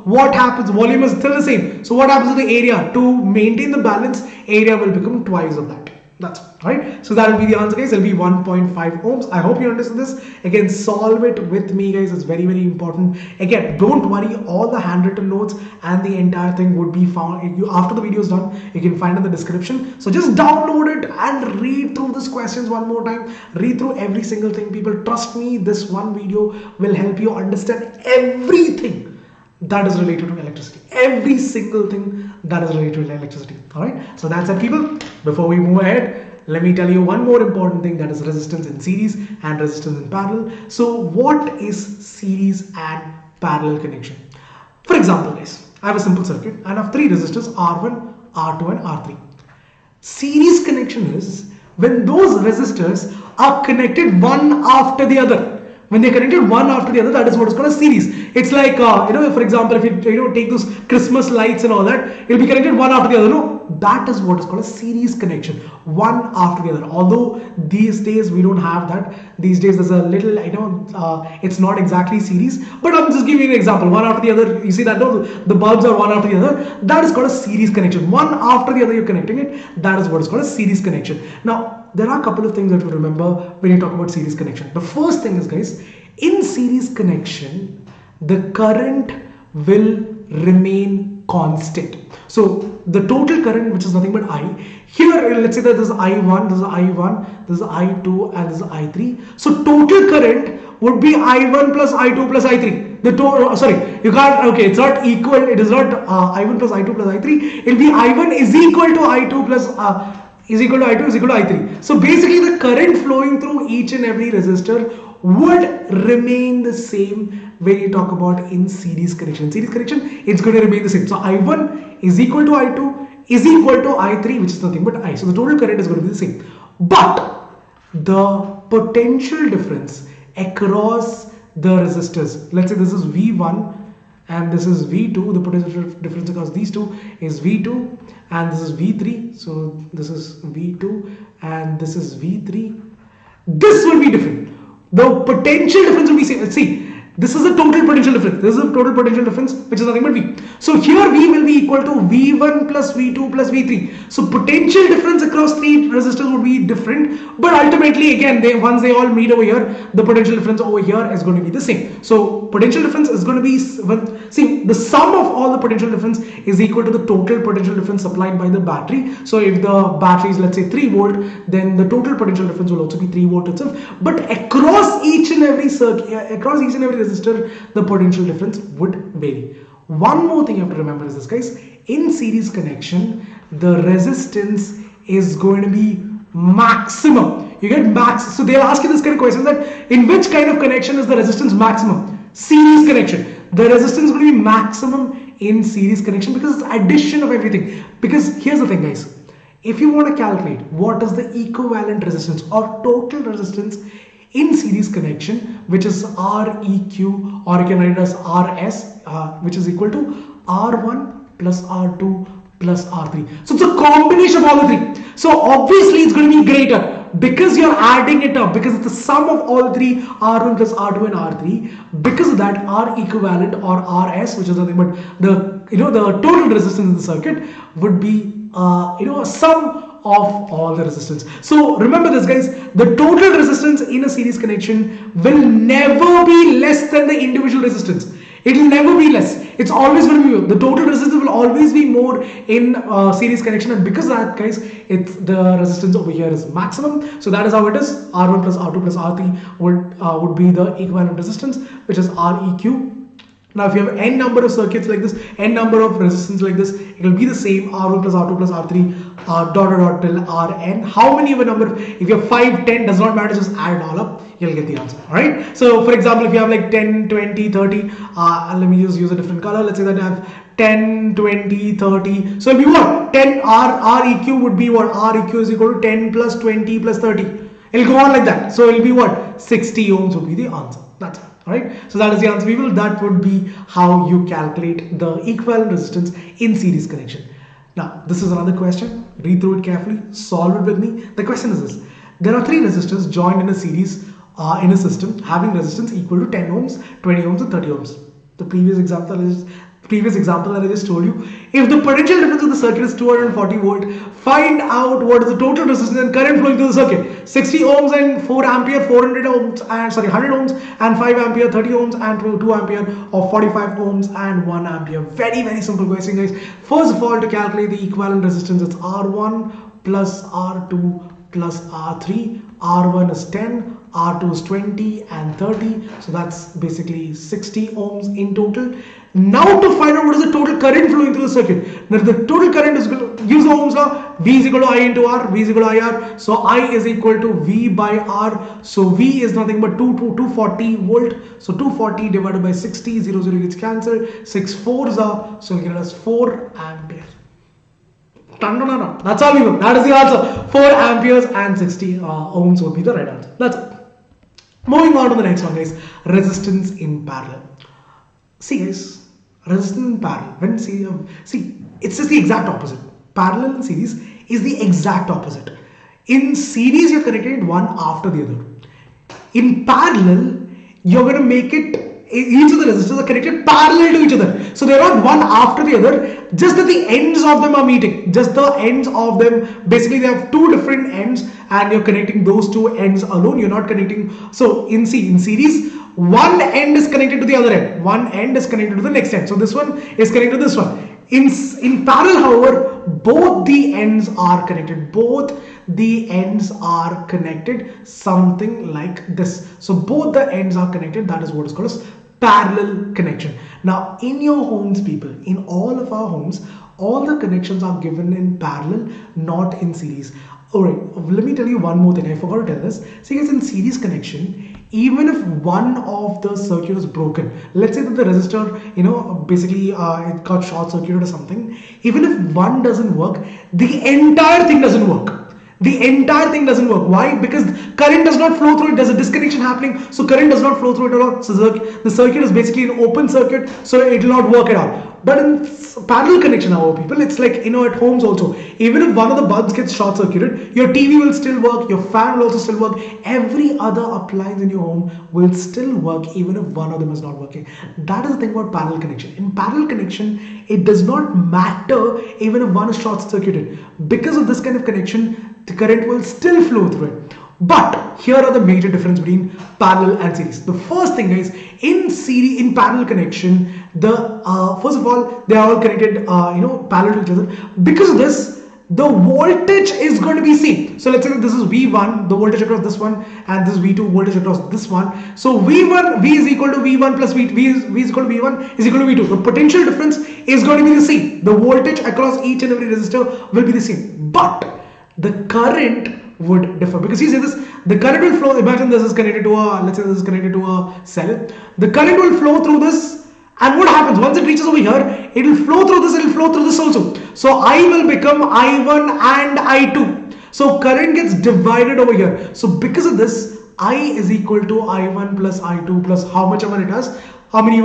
what happens? Volume is still the same. So what happens to the area? To maintain the balance, area will become twice of that. That's right. So that will be the answer, guys. It will be 1.5 ohms. I hope you understand this. Again, solve it with me, guys. It's very important. Again, don't worry. All the handwritten notes and the entire thing would be found. After the video is done, you can find in the description. So just download it and read through these questions one more time. Read through every single thing, people. Trust me, this one video will help you understand everything that is related to electricity. Every single thing that is related to electricity. Alright, so that's it, people. Before we move ahead, let me tell you one more important thing, that is resistance in series and resistance in parallel. So what is series and parallel connection? For example, guys, I have a simple circuit and I have 3 resistors, R1, R2 and R3. Series connection is when those resistors are connected one after the other. When they're connected one after the other, that is what is called a series. It's like, for example, if you take those Christmas lights and all that, it'll be connected one after the other. No, that is what is called a series connection, one after the other. Although these days we don't have that. These days there's a little, it's not exactly series, but I'm just giving you an example. One after the other. You see that no, the bulbs are one after the other. That is called a series connection. One after the other you're connecting it. That is what is called a series connection. Now there are a couple of things that you remember when you talk about series connection. The first thing is, guys, in series connection, the current will remain constant. So the total current, which is nothing but I, here let's say that this is I1, this is I1, this is I2, and this is I3. So total current would be I1 plus I2 plus I3. The total, sorry, you can't, okay, it's not equal, it is not I1 plus I2 plus I3. It'll be I1 is equal to I2 plus is equal to I2 is equal to I3. So basically the current flowing through each and every resistor would remain the same when you talk about in series connection. Series connection, it's going to remain the same. So I1 is equal to I2 is equal to I3, which is nothing but I. So the total current is going to be the same. But the potential difference across the resistors, let's say this is V1 and this is V2, the potential difference across these two is V2 and this is V3. So this is V2 and this is V3. This will be different. The potential difference will be same. See, this is the total potential difference. This is the total potential difference, which is nothing but V. So here V will be equal to V1 plus V2 plus V3. So potential difference across three resistors would be different, but ultimately again, once they all meet over here, the potential difference over here is going to be the same. So potential difference is going to be, see, the sum of all the potential difference is equal to the total potential difference supplied by the battery. So if the battery is, let's say, 3 volt, then the total potential difference will also be 3 volt itself. But across each and every circuit, across each and every resistor, the potential difference would vary. One more thing you have to remember is this, guys. In series connection, the resistance is going to be maximum. You get max. So they'll ask you this kind of question, that in which kind of connection is the resistance maximum? Series connection. The resistance is going to be maximum in series connection because it's addition of everything. Because here's the thing, guys. If you want to calculate what is the equivalent resistance or total resistance in series connection, which is Req, or you can write it as Rs, which is equal to R1 plus R2 plus R3. So it's a combination of all the three. So obviously it's going to be greater because you're adding it up, because it's the sum of all three, R1 plus R2 and R3. Because of that, R equivalent or Rs, which is nothing but the the total resistance in the circuit, would be a sum of all the resistance. So remember this, guys, the total resistance in a series connection will never be less than the individual resistance. It will never be less. It's always going to be more. The total resistance will always be more in series connection, and because of that, guys, it's the resistance over here is maximum. So that is how it is. R1 plus R2 plus R3 would be the equivalent resistance, which is Req. Now, if you have n number of circuits like this, n number of resistance like this, it will be the same, R1 plus R2 plus R3 dot dot dot till Rn. How many of a number? If you have 5, 10, does not matter, just add it all up, you'll get the answer. Alright. So, for example, if you have like 10, 20, 30, let me just use a different color. Let's say that I have 10, 20, 30. So, it'll be what? 10 Req would be what? Req is equal to 10 plus 20 plus 30. It'll go on like that. So, it'll be what? 60 ohms would be the answer. That's it. Alright, so that is the answer, people. That would be how you calculate the equivalent resistance in series connection. Now, this is another question. Read through it carefully, solve it with me. The question is this: there are three resistors joined in a series in a system having resistance equal to 10 ohms, 20 ohms, and 30 ohms. The previous example that I just told you. If the potential difference of the circuit is 240 volt, find out what is the total resistance and current flowing through the circuit. 60 ohms and 4 ampere, 400 ohms and 100 ohms and 5 ampere, 30 ohms and 2 ampere, or 45 ohms and 1 ampere. Very, very simple question, guys. First of all, to calculate the equivalent resistance, it's R1 plus R2 plus R3. R1 is 10, R2 is 20 and 30. So that's basically 60 ohms in total. Now to find out what is the total current flowing through the circuit. Now the total current is going to use the Ohm's law. V is equal to I into R. V is equal to IR. So I is equal to V by R. So V is nothing but 240 volt. So 240 divided by 60, 0 gets cancelled. 6 4s are, so we'll get us 4 ampere. That's all we know. That is the answer. 4 amperes and 60 ohms would be the right answer. That's it. Moving on to the next one, guys. Resistance in parallel. See, guys, resistance in parallel. When see, it's just the exact opposite. Parallel and series is the exact opposite. In series, you're connecting one after the other. In parallel, you're going to make it, each of the resistors are connected parallel to each other. So they're not one after the other, just that the ends of them are meeting. Just the ends of them, basically they have two different ends and you're connecting those two ends alone. You're not connecting. So in series, one end is connected to the other end. One end is connected to the next end. So this one is connected to this one. In parallel, however, both the ends are connected. Both the ends are connected, something like this. So both the ends are connected. That is what is called as parallel connection. Now in your homes, people, in all of our homes, all the connections are given in parallel, not in series. Alright, let me tell you one more thing. I forgot to tell this. See guys, in series connection, even if one of the circuit is broken, let's say that the resistor, basically it got short circuited or something, even if one doesn't work, the entire thing doesn't work. The entire thing doesn't work. Why? Because current does not flow through it. There's a disconnection happening, so current does not flow through it at all. So the circuit is basically an open circuit, so it will not work at all. But in parallel connection, however, people, it's like, at homes also, even if one of the bulbs gets short circuited, your TV will still work, your fan will also still work, every other appliance in your home will still work even if one of them is not working. That is the thing about parallel connection. In parallel connection, it does not matter even if one is short circuited. Because of this kind of connection, the current will still flow through it. But here are the major difference between parallel and series. The first thing is, in parallel connection, first of all, they are all connected parallel to each other. Because of this, the voltage is going to be same. So let's say that this is V1, the voltage across this one, and this is V2, voltage across this one. So V is equal to V1 plus V is equal to V1 is equal to V2. The potential difference is going to be the same. The voltage across each and every resistor will be the same. But the current would differ, because you see this, the current will flow. Imagine this is connected to let's say this is connected to a cell. The current will flow through this, and what happens once it reaches over here, it will flow through this, it will flow through this also. So I will become I1 and I2. So current gets divided over here. So because of this, I is equal to I1 plus I2 plus how much ever it has, how many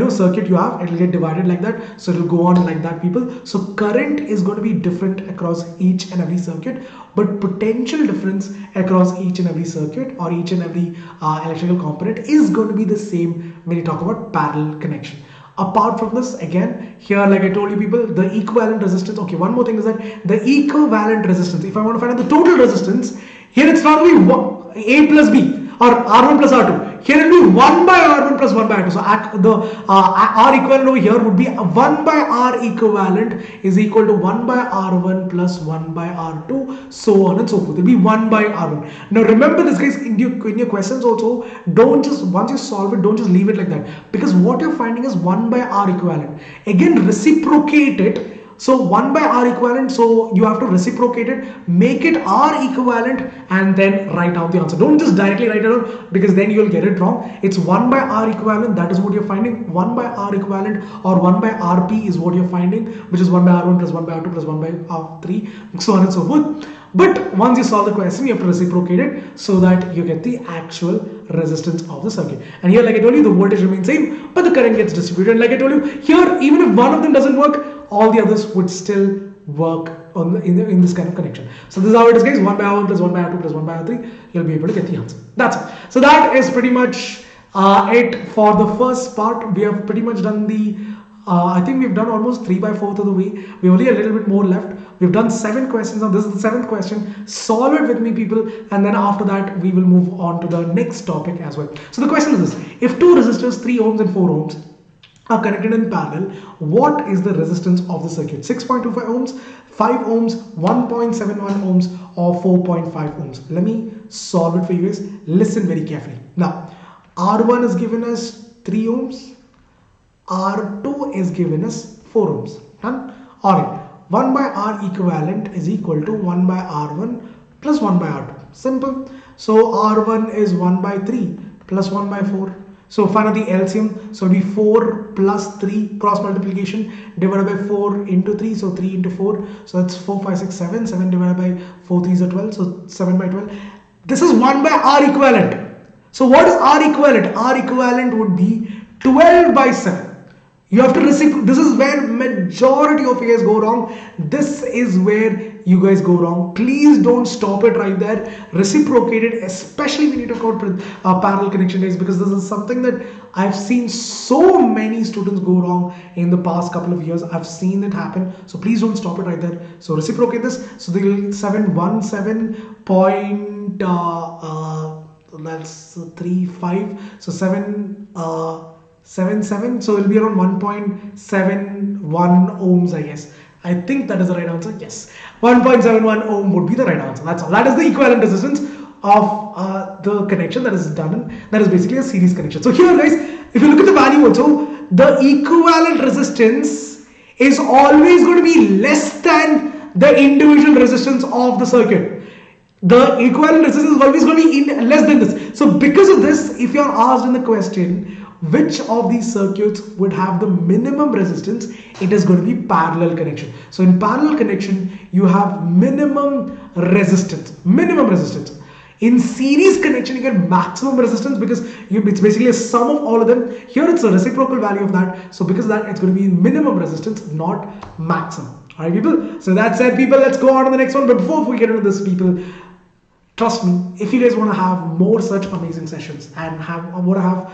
circuit you have, it will get divided like that. So it will go on like that, people. So current is going to be different across each and every circuit, but potential difference across each and every circuit or each and every electrical component is going to be the same when you talk about parallel connection. Apart from this, again, here, like I told you, people, the equivalent resistance. Okay, one more thing is that the equivalent resistance, if I want to find out the total resistance, here it's not going to be A plus B or R1 plus R2. Here it will be 1 by R1 plus 1 by R2. So the R equivalent over here would be 1 by R equivalent is equal to 1 by R1 plus 1 by R2, so on and so forth. It will be 1 by R1. Now remember this, guys, in your questions also, don't just, once you solve it, don't just leave it like that, because what you're finding is 1 by R equivalent. Again, reciprocate it. So 1 by R equivalent, so you have to reciprocate it, make it R equivalent, and then write down the answer. Don't just directly write it down, because then you'll get it wrong. It's 1 by R equivalent, that is what you're finding. 1 by R equivalent or 1 by RP is what you're finding, which is 1 by R1 plus 1 by R2 plus 1 by R3, so on and so forth. But once you solve the question, you have to reciprocate it so that you get the actual resistance of the circuit. And here, like I told you, the voltage remains same, but the current gets distributed. And like I told you, here, even if one of them doesn't work, all the others would still work in this kind of connection. So this is how it is, guys. 1 by R1 plus 1 by R2 plus 1 by R3. You'll be able to get the answer. That's it. So that is pretty much it for the first part. We have pretty much done the I think we've done almost 3/4 of the way. We only a little bit more left. We've done 7 questions. Now this is the 7th question. Solve it with me, people, and then after that we will move on to the next topic as well. So the question is this: if two resistors, 3 ohms and 4 ohms, are connected in parallel, what is the resistance of the circuit? 6.25 ohms, 5 ohms, 1.71 ohms, or 4.5 ohms? Let me solve it for you guys. Listen very carefully. Now, R1 is given as 3 ohms. R2 is given as 4 ohms. Done? Alright. 1 by R equivalent is equal to 1 by R1 plus 1 by R2. Simple. So R1 is 1 by 3 plus 1 by 4. So find out the LCM. So it'll be 4 plus 3 cross multiplication divided by 4 into 3. So 3 into 4. So that's 4, 5, 6, 7. 7 divided by 4 3s are 12. So 7 by 12. This is 1 by R equivalent. So what is R equivalent? R equivalent would be 12 by 7. You have to reciprocate. This is where majority of you guys go wrong. This is where you guys go wrong. Please don't stop it right there. Reciprocate it, especially when you talk about parallel connection days, because this is something that I've seen so many students go wrong in the past couple of years. I've seen it happen. So please don't stop it right there. So reciprocate this. So the 717 point that's 35. So 7 so it'll be around 1.71 ohms, I guess. I think that is the right answer. Yes, 1.71 ohm would be the right answer. That's all. That is the equivalent resistance of the connection that is done. That is basically a series connection. So here, guys, if you look at the value also, the equivalent resistance is always going to be less than the individual resistance of the circuit. The equivalent resistance is always going to be less than this. So because of this, if you are asked in the question, which of these circuits would have the minimum resistance, it is going to be parallel connection. So in parallel connection, you have minimum resistance. In series connection, you get maximum resistance because it's basically a sum of all of them. Here it's a reciprocal value of that. So because of that, it's going to be minimum resistance, not maximum. All right, people. So that said, people, let's go on to the next one. But before we get into this, people, trust me, if you guys want to have more such amazing sessions and want to have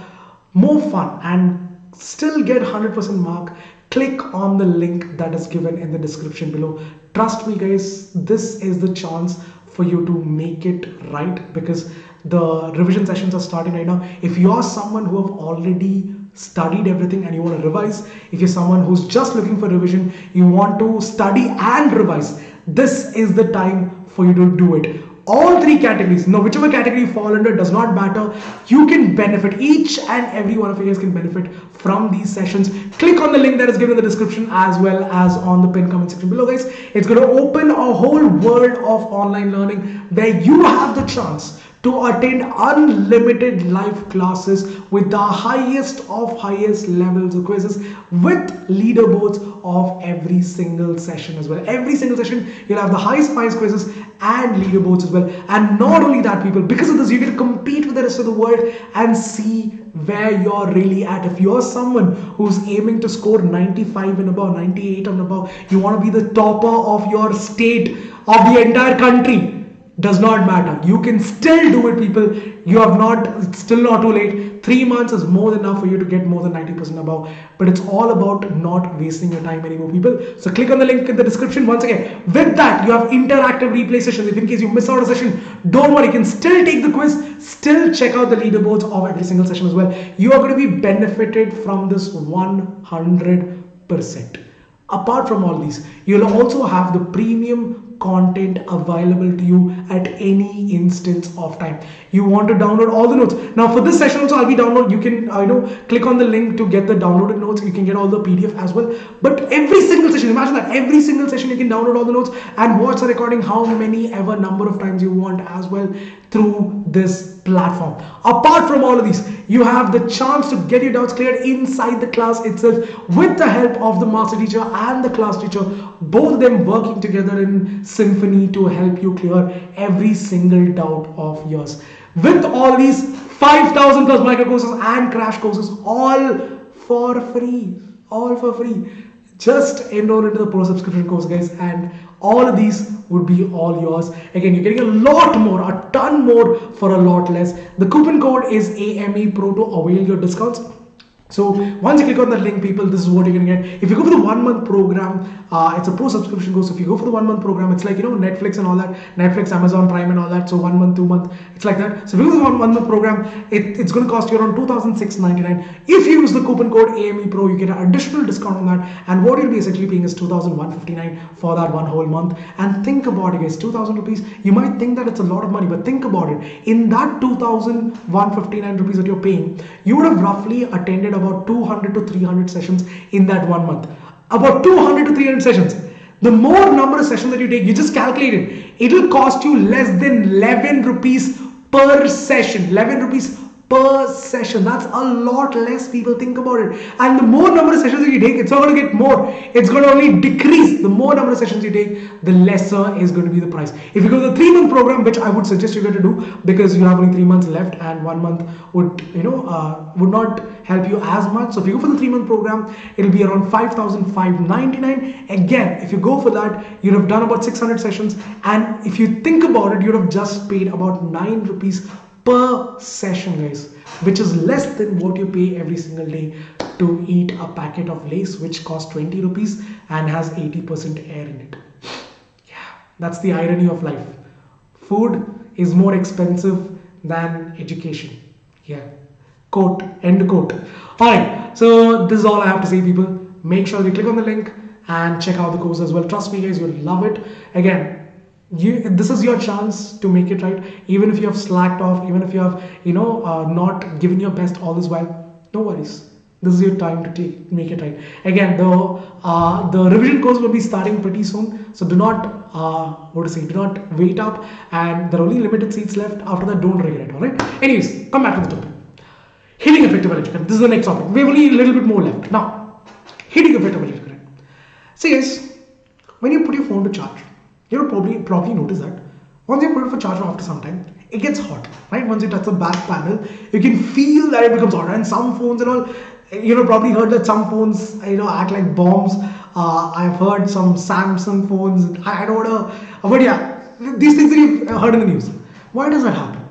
more fun and still get 100% mark, click on the link that is given in the description below. Trust me, guys, this is the chance for you to make it right, because the revision sessions are starting right now. If you are someone who have already studied everything and you want to revise, if you're someone who's just looking for revision, you want to study and revise, this is the time for you to do it. All three categories, now whichever category you fall under does not matter, you can benefit. Each and every one of you guys can benefit from these sessions. Click on the link that is given in the description as well as on the pinned comment section below, guys. It's going to open a whole world of online learning where you have the chance to attend unlimited live classes with the highest of highest levels of quizzes, with leaderboards of every single session as well. Every single session you'll have the highest quizzes and leaderboards as well. And not only that, people, because of this, you get to compete with the rest of the world and see where you're really at. If you're someone who's aiming to score 95 and above, 98 and above, you want to be the topper of your state, of the entire country, does not matter. You can still do it, people. It's still not too late. 3 months is more than enough for you to get more than 90% above. But it's all about not wasting your time anymore, people. So click on the link in the description. Once again, with that, you have interactive replay sessions. If in case you miss out a session, don't worry, you can still take the quiz, still check out the leaderboards of every single session as well. You are going to be benefited from this 100%. Apart from all these, you'll also have the premium content available to you at any instance of time. You want to download all the notes. Now for this session also, I'll be download. You can click on the link to get the downloaded notes. You can get all the PDF as well. But every single session, imagine that, every single session you can download all the notes and watch the recording how many ever number of times you want as well through this platform. Apart from all of these, you have the chance to get your doubts cleared inside the class itself with the help of the master teacher and the class teacher, both of them working together in symphony to help you clear every single doubt of yours. With all these 5,000 plus micro courses and crash courses, all for free. Just enroll into the pro subscription course, guys, and all of these would be all yours. Again, you're getting a lot more, a ton more for a lot less. The coupon code is AME Pro to avail your discounts. So once you click on that link, people, this is what you're gonna get. If you go for the 1 month program, it's a pro subscription course. If you go for the 1 month program, it's like, Netflix and all that, Netflix, Amazon Prime and all that. So 1 month, 2 month, it's like that. So if you go for the 1 month program, it's going to cost you around 2,699. If you use the coupon code AME Pro, you get an additional discount on that. And what you'll be essentially paying is 2,159 for that one whole month. And think about it, guys, 2,000 rupees. You might think that it's a lot of money, but think about it. In that 2,159 rupees that you're paying, you would have roughly attended about 200 to 300 sessions in that 1 month. About 200 to 300 sessions. The more number of sessions that you take, you just calculate it. It will cost you less than 11 rupees per session. 11 rupees per session. That's a lot less people think about it. And the more number of sessions you take, it's not going to get more. It's going to only decrease. The more number of sessions you take, the lesser is going to be the price. If you go to the 3-month program, which I would suggest you get to do, because you have only 3 months left and 1 month would would not help you as much. So if you go for the 3-month program, it'll be around 5,599. Again, if you go for that, you'd have done about 600 sessions, and if you think about it, you'd have just paid about 9 rupees per session, guys, which is less than what you pay every single day to eat a packet of Lays, which costs 20 rupees and has 80% air in it. Yeah, that's the irony of life. Food is more expensive than education. Yeah. Quote, end quote. Alright, so this is all I have to say, people. Make sure you click on the link and check out the course as well. Trust me, guys, you'll love it. Again, this is your chance to make it right. Even if you have slacked off, even if you have not given your best all this while, no worries. This is your time to make it right. Again, the revision course will be starting pretty soon, so do not do not wait up, and there are only limited seats left. After that, don't regret. All right. Anyways, come back to the topic. Heating effect of electric current. This is the next topic. We have only a little bit more left. Now, heating effect of electric current. See, guys, when you put your phone to charge, you probably notice that once you put it for charge after some time, it gets hot, right? Once you touch the back panel, you can feel that it becomes hot. And some phones and all, probably heard that some phones, act like bombs. I've heard some Samsung phones. I don't know, but yeah, these things that you've heard in the news. Why does that happen?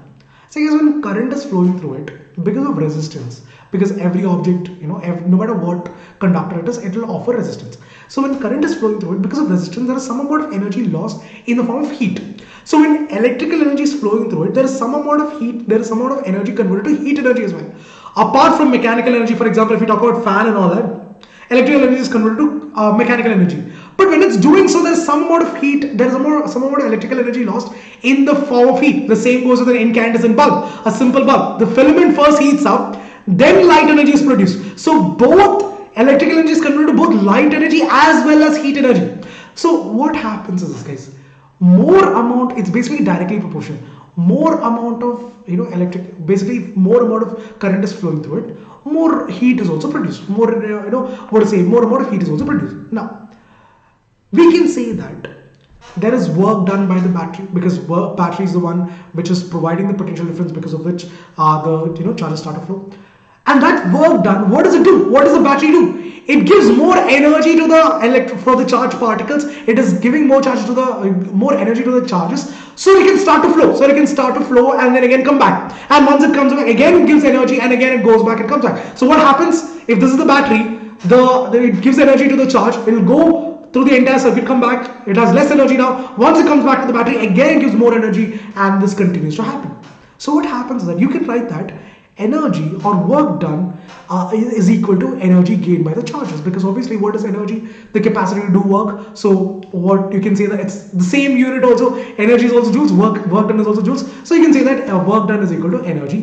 So, guys, when current is flowing through it, because of resistance, because every object, no matter what conductor it is, it will offer resistance. So when current is flowing through it, because of resistance, there is some amount of energy lost in the form of heat. So when electrical energy is flowing through it, there is some amount of heat, there is some amount of energy converted to heat energy as well. Apart from mechanical energy, for example, if you talk about fan and all that, electrical energy is converted to mechanical energy. But when it's doing so, there's some amount of heat, there's some amount of electrical energy lost in the form of heat. The same goes with an incandescent bulb, a simple bulb. The filament first heats up, then light energy is produced. So both electrical energy is converted to both light energy as well as heat energy. So what happens is this, guys, more amount, it's basically directly proportional. More amount of more amount of current is flowing through it, more heat is also produced. More amount of heat is also produced. Now, we can say that there is work done by the battery, because battery is the one which is providing the potential difference, because of which the charges start to flow. And that work done, what does it do? What does the battery do? It gives more energy to the for the charge particles. It is giving more charge to the more energy to the charges, so it can start to flow. And then again come back. And once it comes back, again it gives energy, and again it goes back and comes back. So what happens if this is the battery? It gives energy to the charge. It will go through the entire circuit, come back. It has less energy now. Once it comes back to the battery, again it gives more energy, and this continues to happen. So what happens is that you can write that energy or work done is equal to energy gained by the charges, because obviously what is energy? The capacity to do work. So what you can say that it's the same unit also. Energy is also joules, work done is also joules. So you can say that work done is equal to energy,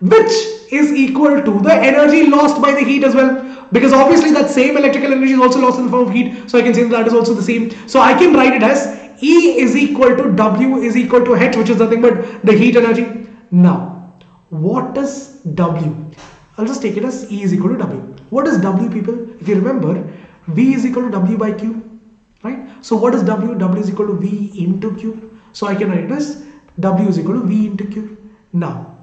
which is equal to the energy lost by the heat as well, because obviously that same electrical energy is also lost in the form of heat. So I can say that is also the same. So I can write it as E is equal to W is equal to H, which is nothing but the heat energy. Now, what is W? I'll just take it as E is equal to W. What is W, people? If you remember, V is equal to W by Q, right? So what is W? W is equal to V into Q. So I can write it as W is equal to V into Q. Now,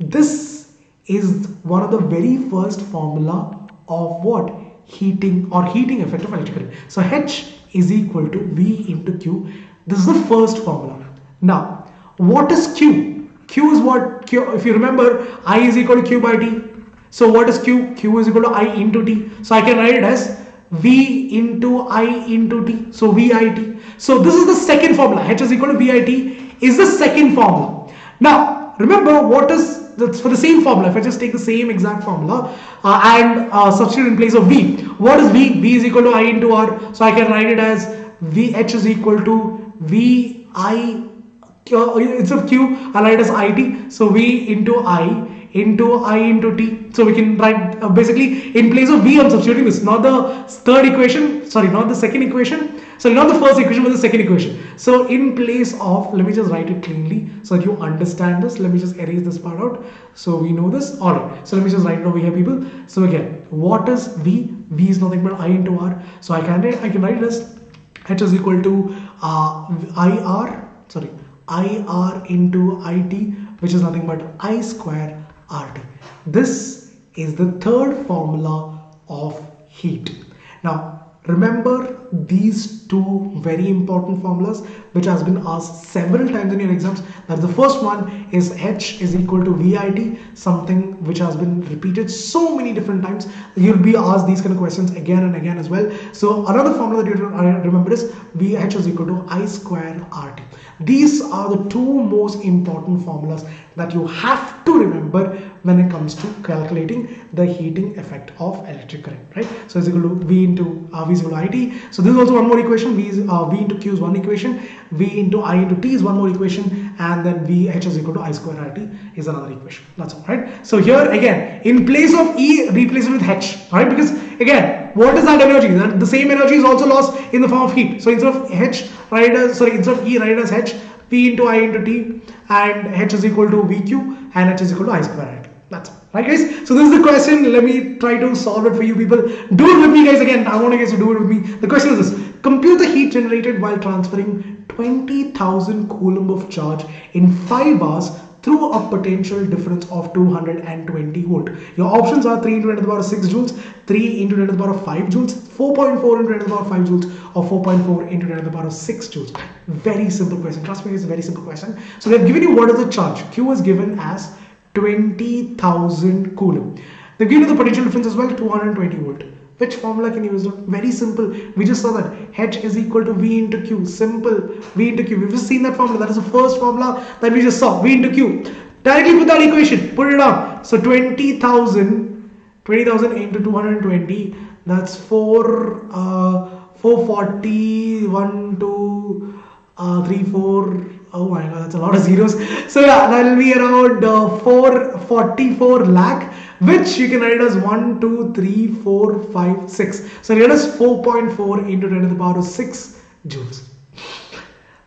this is one of the very first formula of what? Heating or heating effect of electric current. So H is equal to V into Q. This is the first formula. Now, what is Q? Q is what? Q, if you remember, I is equal to Q by T. So what is Q? Q is equal to I into T. So I can write it as V into I into T. So VIT. So this is the second formula. H is equal to VIT is the second formula. Now, remember what is for the same formula. If I just take the same exact formula and substitute in place of V, what is V? V is equal to I into R. So I can write it as VH is equal to VI. Instead of Q, I'll write as IT. So V into I into T. So we can write basically in place of V, I'm substituting this, not the third equation, sorry, not the second equation. So not the first equation, but the second equation. So in place of, let me just write it cleanly so that you understand this. Let me just erase this part out. So we know this. All right. So let me just write it over here, people. So again, what is V? V is nothing but I into R. So I can write it as H is equal to IR into IT, which is nothing but I square RT. This is the third formula of heat. Now remember these two very important formulas which has been asked several times in your exams. That the first one is H is equal to VIT, something which has been repeated so many different times. You'll be asked these kind of questions again and again as well. So another formula that you remember is VH is equal to I square RT. These are the two most important formulas that you have to remember when it comes to calculating the heating effect of electric current, right? So it's equal to V into V is equal to IT. So this is also one more equation. V into Q is one equation. V into I into T is one more equation, and then VH is equal to I square RT is another equation. That's all, right? So here again, in place of E, replace it with H, all right? Because again, what is that energy? That the same energy is also lost in the form of heat. So instead of H, instead of E, write it as H. P into I into T, and H is equal to VQ, and H is equal to I square RT. That's all, right, guys? So this is the question. Let me try to solve it for you people. Do it with me, guys. Again, I want you guys to do it with me. The question is this: compute the heat generated while transferring 20,000 coulomb of charge in 5 hours through a potential difference of 220 volt. Your options are 3 into 10 to the power of 6 joules, 3 into 10 to the power of 5 joules, 4.4 into 10 to the power of 5 joules, or 4.4 into 10 to the power of 6 joules. Very simple question. Trust me, it's a very simple question. So they've given you what is the charge. Q is given as 20,000 coulomb. They've given you the potential difference as well, 220 volt. Which formula can you use? Very simple. We just saw that H is equal to V into Q. Simple. V into Q. We've just seen that formula. That is the first formula that we just saw. V into Q. Directly put that equation. Put it down. So 20,000 into 220. That's 440. 1, 2, 3, 4. Oh my god, that's a lot of zeros. So yeah, that will be around 444 lakh, which you can write as 1, 2, 3, 4, 5, 6. So here is 4.4 into 10 to the power of 6 joules.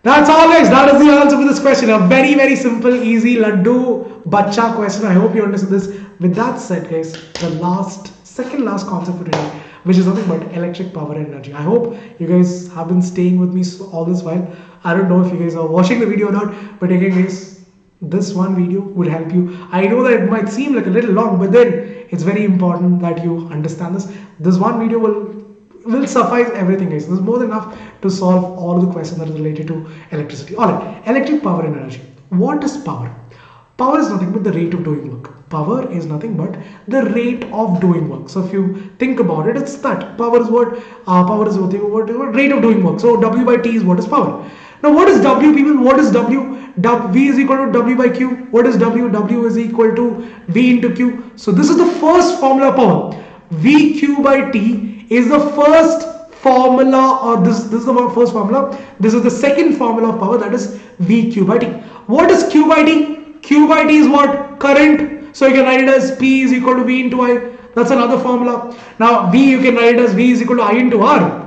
That's all, guys. That is the answer for this question. A very, very simple, easy, laddu bacha question. I hope you understood this. With that said, guys, the second last concept for today, which is nothing but electric power and energy. I hope you guys have been staying with me all this while. I don't know if you guys are watching the video or not, but again, guys, this one video would help you. I know that it might seem like a little long, but then it's very important that you understand this. This one video will suffice everything, guys. This is more than enough to solve all the questions that are related to electricity. All right, electric power and energy. What is power? Power is nothing but the rate of doing work. Power is nothing but the rate of doing work. So if you think about it, it's that. Power is what? Power is what rate of doing work. So W by T is what is power. Now what is W, people? What is W? V is equal to W by Q. What is W? W is equal to V into Q. So this is the first formula of power. VQ by T is the first formula, or this is the first formula. This is the second formula of power, that is VQ by T. What is Q by T? Q by T is what? Current. So you can write it as P is equal to V into I. That's another formula. Now V, you can write it as V is equal to I into R.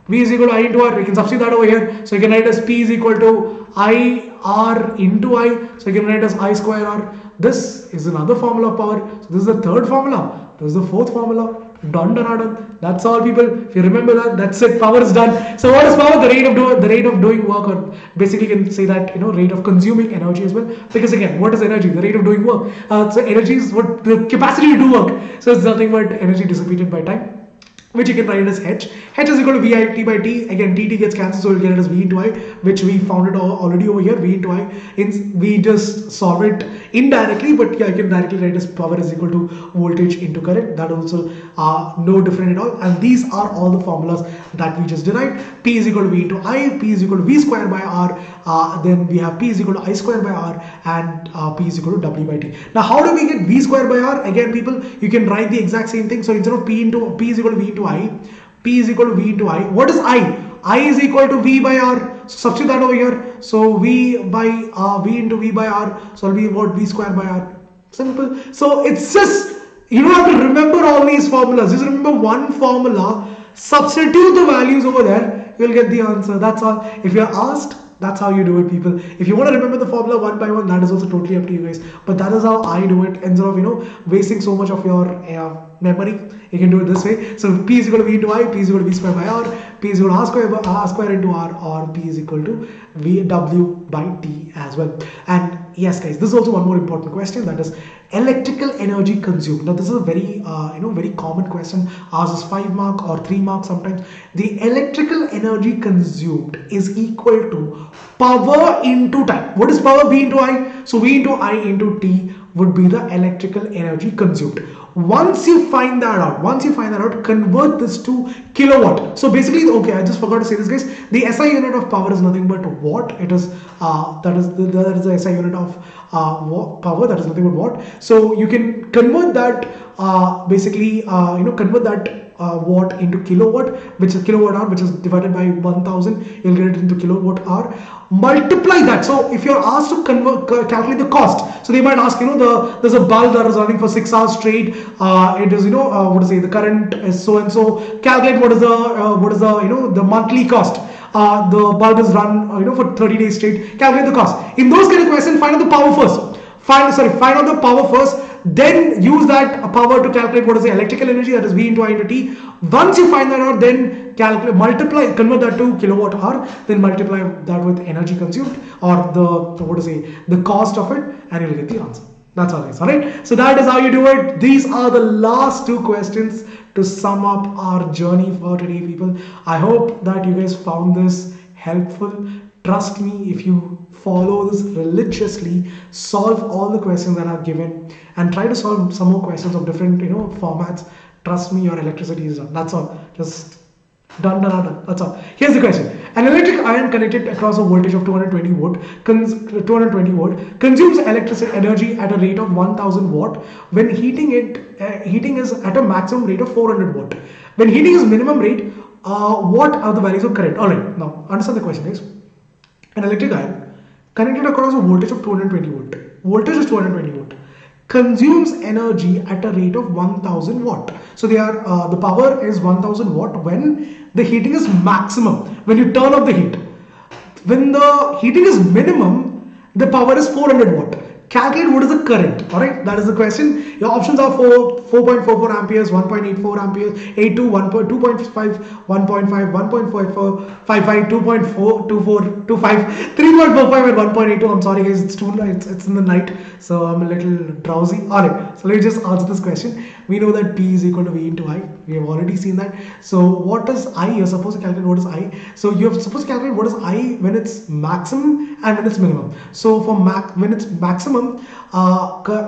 V is equal to I into R. We can substitute that over here. So you can write it as P is equal to I R into I. So you can write it as I square R. This is another formula of power. So this is the third formula. This is the fourth formula. Done. That's all, people. If you remember that, that's it. Power is done. So what is power? The rate of doing work, or basically you can say that, rate of consuming energy as well. Because again, what is energy? The rate of doing work. So energy is what the capacity to do work. So it's nothing but energy dissipated by time, which you can write it as H. H is equal to VIT by T. Again, TT gets cancelled, so we'll get it as V into I, which we found it already over here, V into I. We just solve it indirectly, but yeah, you can directly write as power is equal to voltage into current. That also no different at all. And these are all the formulas that we just derived. P is equal to V into I, P is equal to V square by R, then we have P is equal to I square by R, and P is equal to W by T. Now, how do we get V square by R? Again, people, you can write the exact same thing. So instead of P is equal to V into I, P is equal to V into I. What is I? I is equal to V by R. So substitute that over here. So V into V by R. So it'll be what? V square by R. Simple. So it's just, you don't have to remember all these formulas. Just remember one formula substitute the values over there, you'll get the answer. That's all. If you're asked, that's how you do it, people. If you want to remember the formula one by one, that is also totally up to you guys. But that is how I do it. Instead of wasting so much of your memory, you can do it this way. So P is equal to V into I, P is equal to V square by R, P is equal to R square into R, or P is equal to V W by T as well. And yes, guys, this is also one more important question, that is electrical energy consumed. Now this is a very very common question, ours is 5 mark or 3 mark sometimes. The electrical energy consumed is equal to power into time. What is power? V into I. So V into I into T would be the electrical energy consumed. Once you find that out, convert this to kilowatt. So basically, okay, I just forgot to say this, guys. The SI unit of power is nothing but watt. It is that is the SI unit of power. That is nothing but watt. So you can convert that convert that watt into kilowatt, which is kilowatt hour, which is divided by 1000. You'll get it into kilowatt hour. Multiply that. So if you're asked to calculate the cost, so they might ask, there's a bulb that is running for 6 hours straight. It is the current is so and so. Calculate what is the monthly cost. The bulb is run for 30 days straight. Calculate the cost. In those kind of questions, find out the power first. Find out the power first. Then use that power to calculate what is the electrical energy, that is V into I into T. Once you find that out, then convert that to kilowatt hour, then multiply that with energy consumed, or the cost of it, and you'll get the answer. That's all, guys. Alright, so that is how you do it. These are the last 2 questions to sum up our journey for today, people. I hope that you guys found this helpful. Trust me, if you follow this religiously, solve all the questions that I've given, and try to solve some more questions of different formats. Trust me, your electricity is done. That's all. Just done. That's all. Here's the question: an electric iron connected across a voltage of 220 volt consumes electric energy at a rate of 1000 watt when heating is at a maximum rate of 400 watt. When heating is minimum rate, what are the values of current? All right, now understand the question, guys. An electric iron connected across a voltage of 220 volt. Voltage is 220 volt. Consumes energy at a rate of 1000 watt. So the power is 1000 watt when the heating is maximum. When you turn off the heat. When the heating is minimum, the power is 400 watt. Calculate what is the current. Alright, that is the question. Your options are 4.44 amperes, 1.84 amperes, 82, 2.5, 1.5, 1.44, 55, 2.4, 24, 25, 3.45 and 1.82. I'm sorry guys, it's in the night, so I'm a little drowsy. Alright, so let's just answer this question. We know that P is equal to V into I. We have already seen that. So what is I? You're supposed to calculate what is I. So you're supposed to calculate what is I when it's maximum and when it's minimum. So for when it's maximum,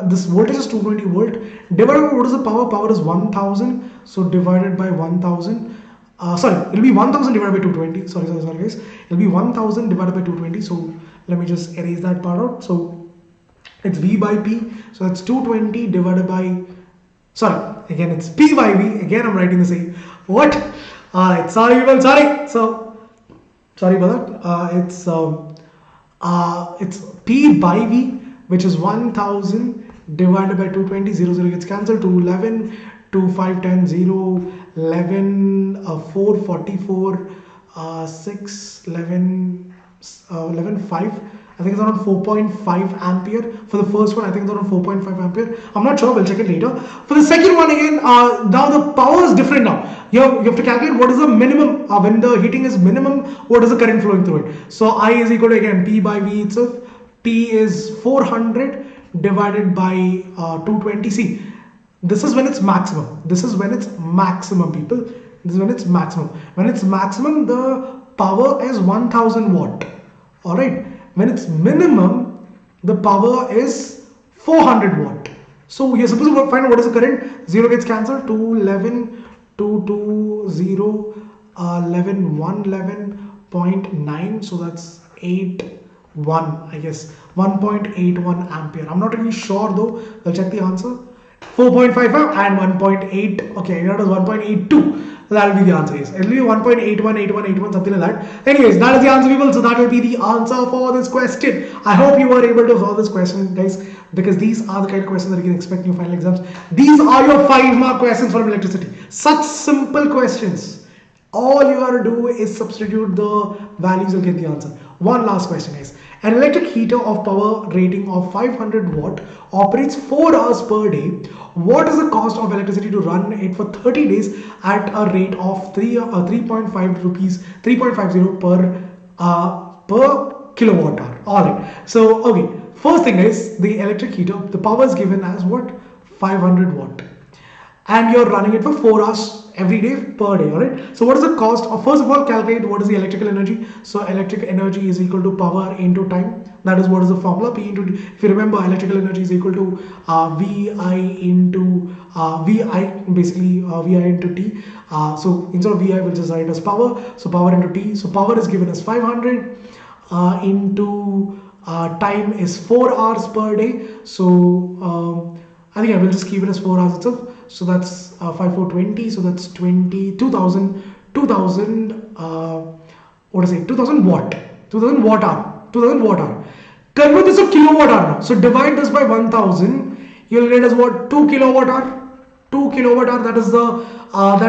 this voltage is 220 volt. Divided by what is the power? Power is 1000. So divided by 1000. It'll be 1000 divided by 220. Sorry guys. It'll be 1000 divided by 220. So let me just erase that part out. So it's V by P. So that's 220 divided by. Again it's P by V. Again I'm writing the same. What? Alright, sorry people, sorry. So sorry about that. It's P by V, which is 1000 divided by 220. 0 gets cancelled. 2 11, 2 5 10 0 11 4 44 6 11 11 5. I think it's around 4.5 ampere. For the first one, I think it's around 4.5 ampere. I'm not sure, we'll check it later. For the second one again, now the power is different now. You have to calculate what is the minimum, when the heating is minimum, what is the current flowing through it. So I is equal to, again, P by V itself. P is 400 divided by 220. See, this is when it's maximum. This is when it's maximum, people. This is when it's maximum. When it's maximum, the power is 1000 watt. Alright. When it's minimum, the power is 400 watt. So you're supposed to find out what is the current. 0 gets cancelled. 2 11, 2 2 0, 11 1 11.9. So that's 8 1, I guess 1.81 ampere. I'm not really sure though. I'll check the answer. 4.55 and 1.8. Okay, that is 1.82. That will be the answer. Yes, it will be 1.81, something like that. Anyways, that is the answer, people. So that will be the answer for this question. I hope you were able to solve this question, guys, because these are the kind of questions that you can expect in your final exams. These are your 5 mark questions from electricity. Such simple questions. All you gotta do is substitute the values, you'll get the answer. One last question, guys. An electric heater of power rating of 500 watt operates 4 hours per day. What is the cost of electricity to run it for 30 days at a rate of 3.5 rupees 3.50 per kilowatt hour? All right. So okay, first thing is the electric heater. The power is given as what? 500 watt, and you're running it for 4 hours every day per day. All right, so what is the cost of, first of all, calculate what is the electrical energy. So electric energy is equal to power into time. That is what is the formula, P into D. If you remember, electrical energy is equal to VI into VI, basically VI into T. So instead of VI, we'll just write as power. So power into T. So power is given as 500 into time is 4 hours per day. So I think I will just keep it as 4 hours itself. So that's 5420. So that's 2000 what is it? 2000 watt. 2000 watt hour. 2000 watt hour. Convert this to kilowatt hour now. So divide this by 1000. You'll get as what? 2 kilowatt hour. 2 kilowatt hour. That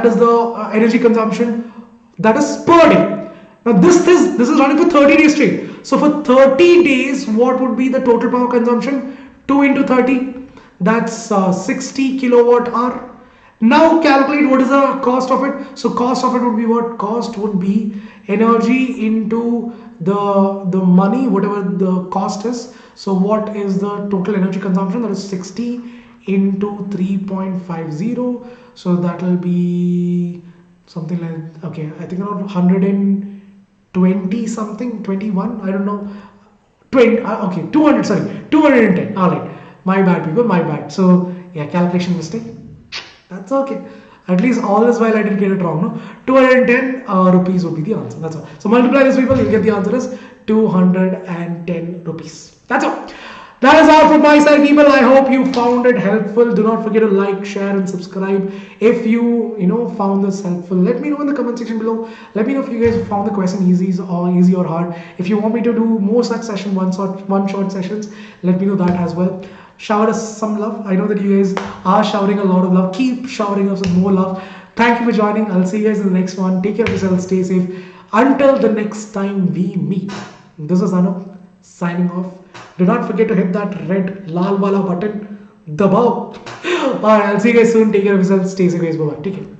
is the energy consumption. That is per day. Now this is running for 30 days straight. So for 30 days, what would be the total power consumption? 2 into 30. That's 60 kilowatt hour. Now calculate what is the cost of it. So cost of it would be what? Cost would be energy into the money, whatever the cost is. So what is the total energy consumption? That is 60 into 3.50. So that will be something like, okay, I think around 120 something, 21, I don't know, 20, okay, 200, sorry, 210. All right, my bad, people, my bad. So yeah, calculation mistake. That's okay. At least all this while I didn't get it wrong. No, 210 rupees would be the answer. That's all. So multiply this, people. You'll get the answer is 210 rupees. That's all. That is all from my side, people. I hope you found it helpful. Do not forget to like, share, and subscribe. If you found this helpful, let me know in the comment section below. Let me know if you guys found the question easy or hard. If you want me to do more such session, one short sessions, let me know that as well. Shower us some love. I know that you guys are showering a lot of love. Keep showering us with more love. Thank you for joining. I'll see you guys in the next one. Take care of yourselves. Stay safe. Until the next time we meet. This is Anoop signing off. Do not forget to hit that red lal wala button. Dabao. Alright, I'll see you guys soon. Take care of yourselves. Stay safe, guys. Bye bye. Take care.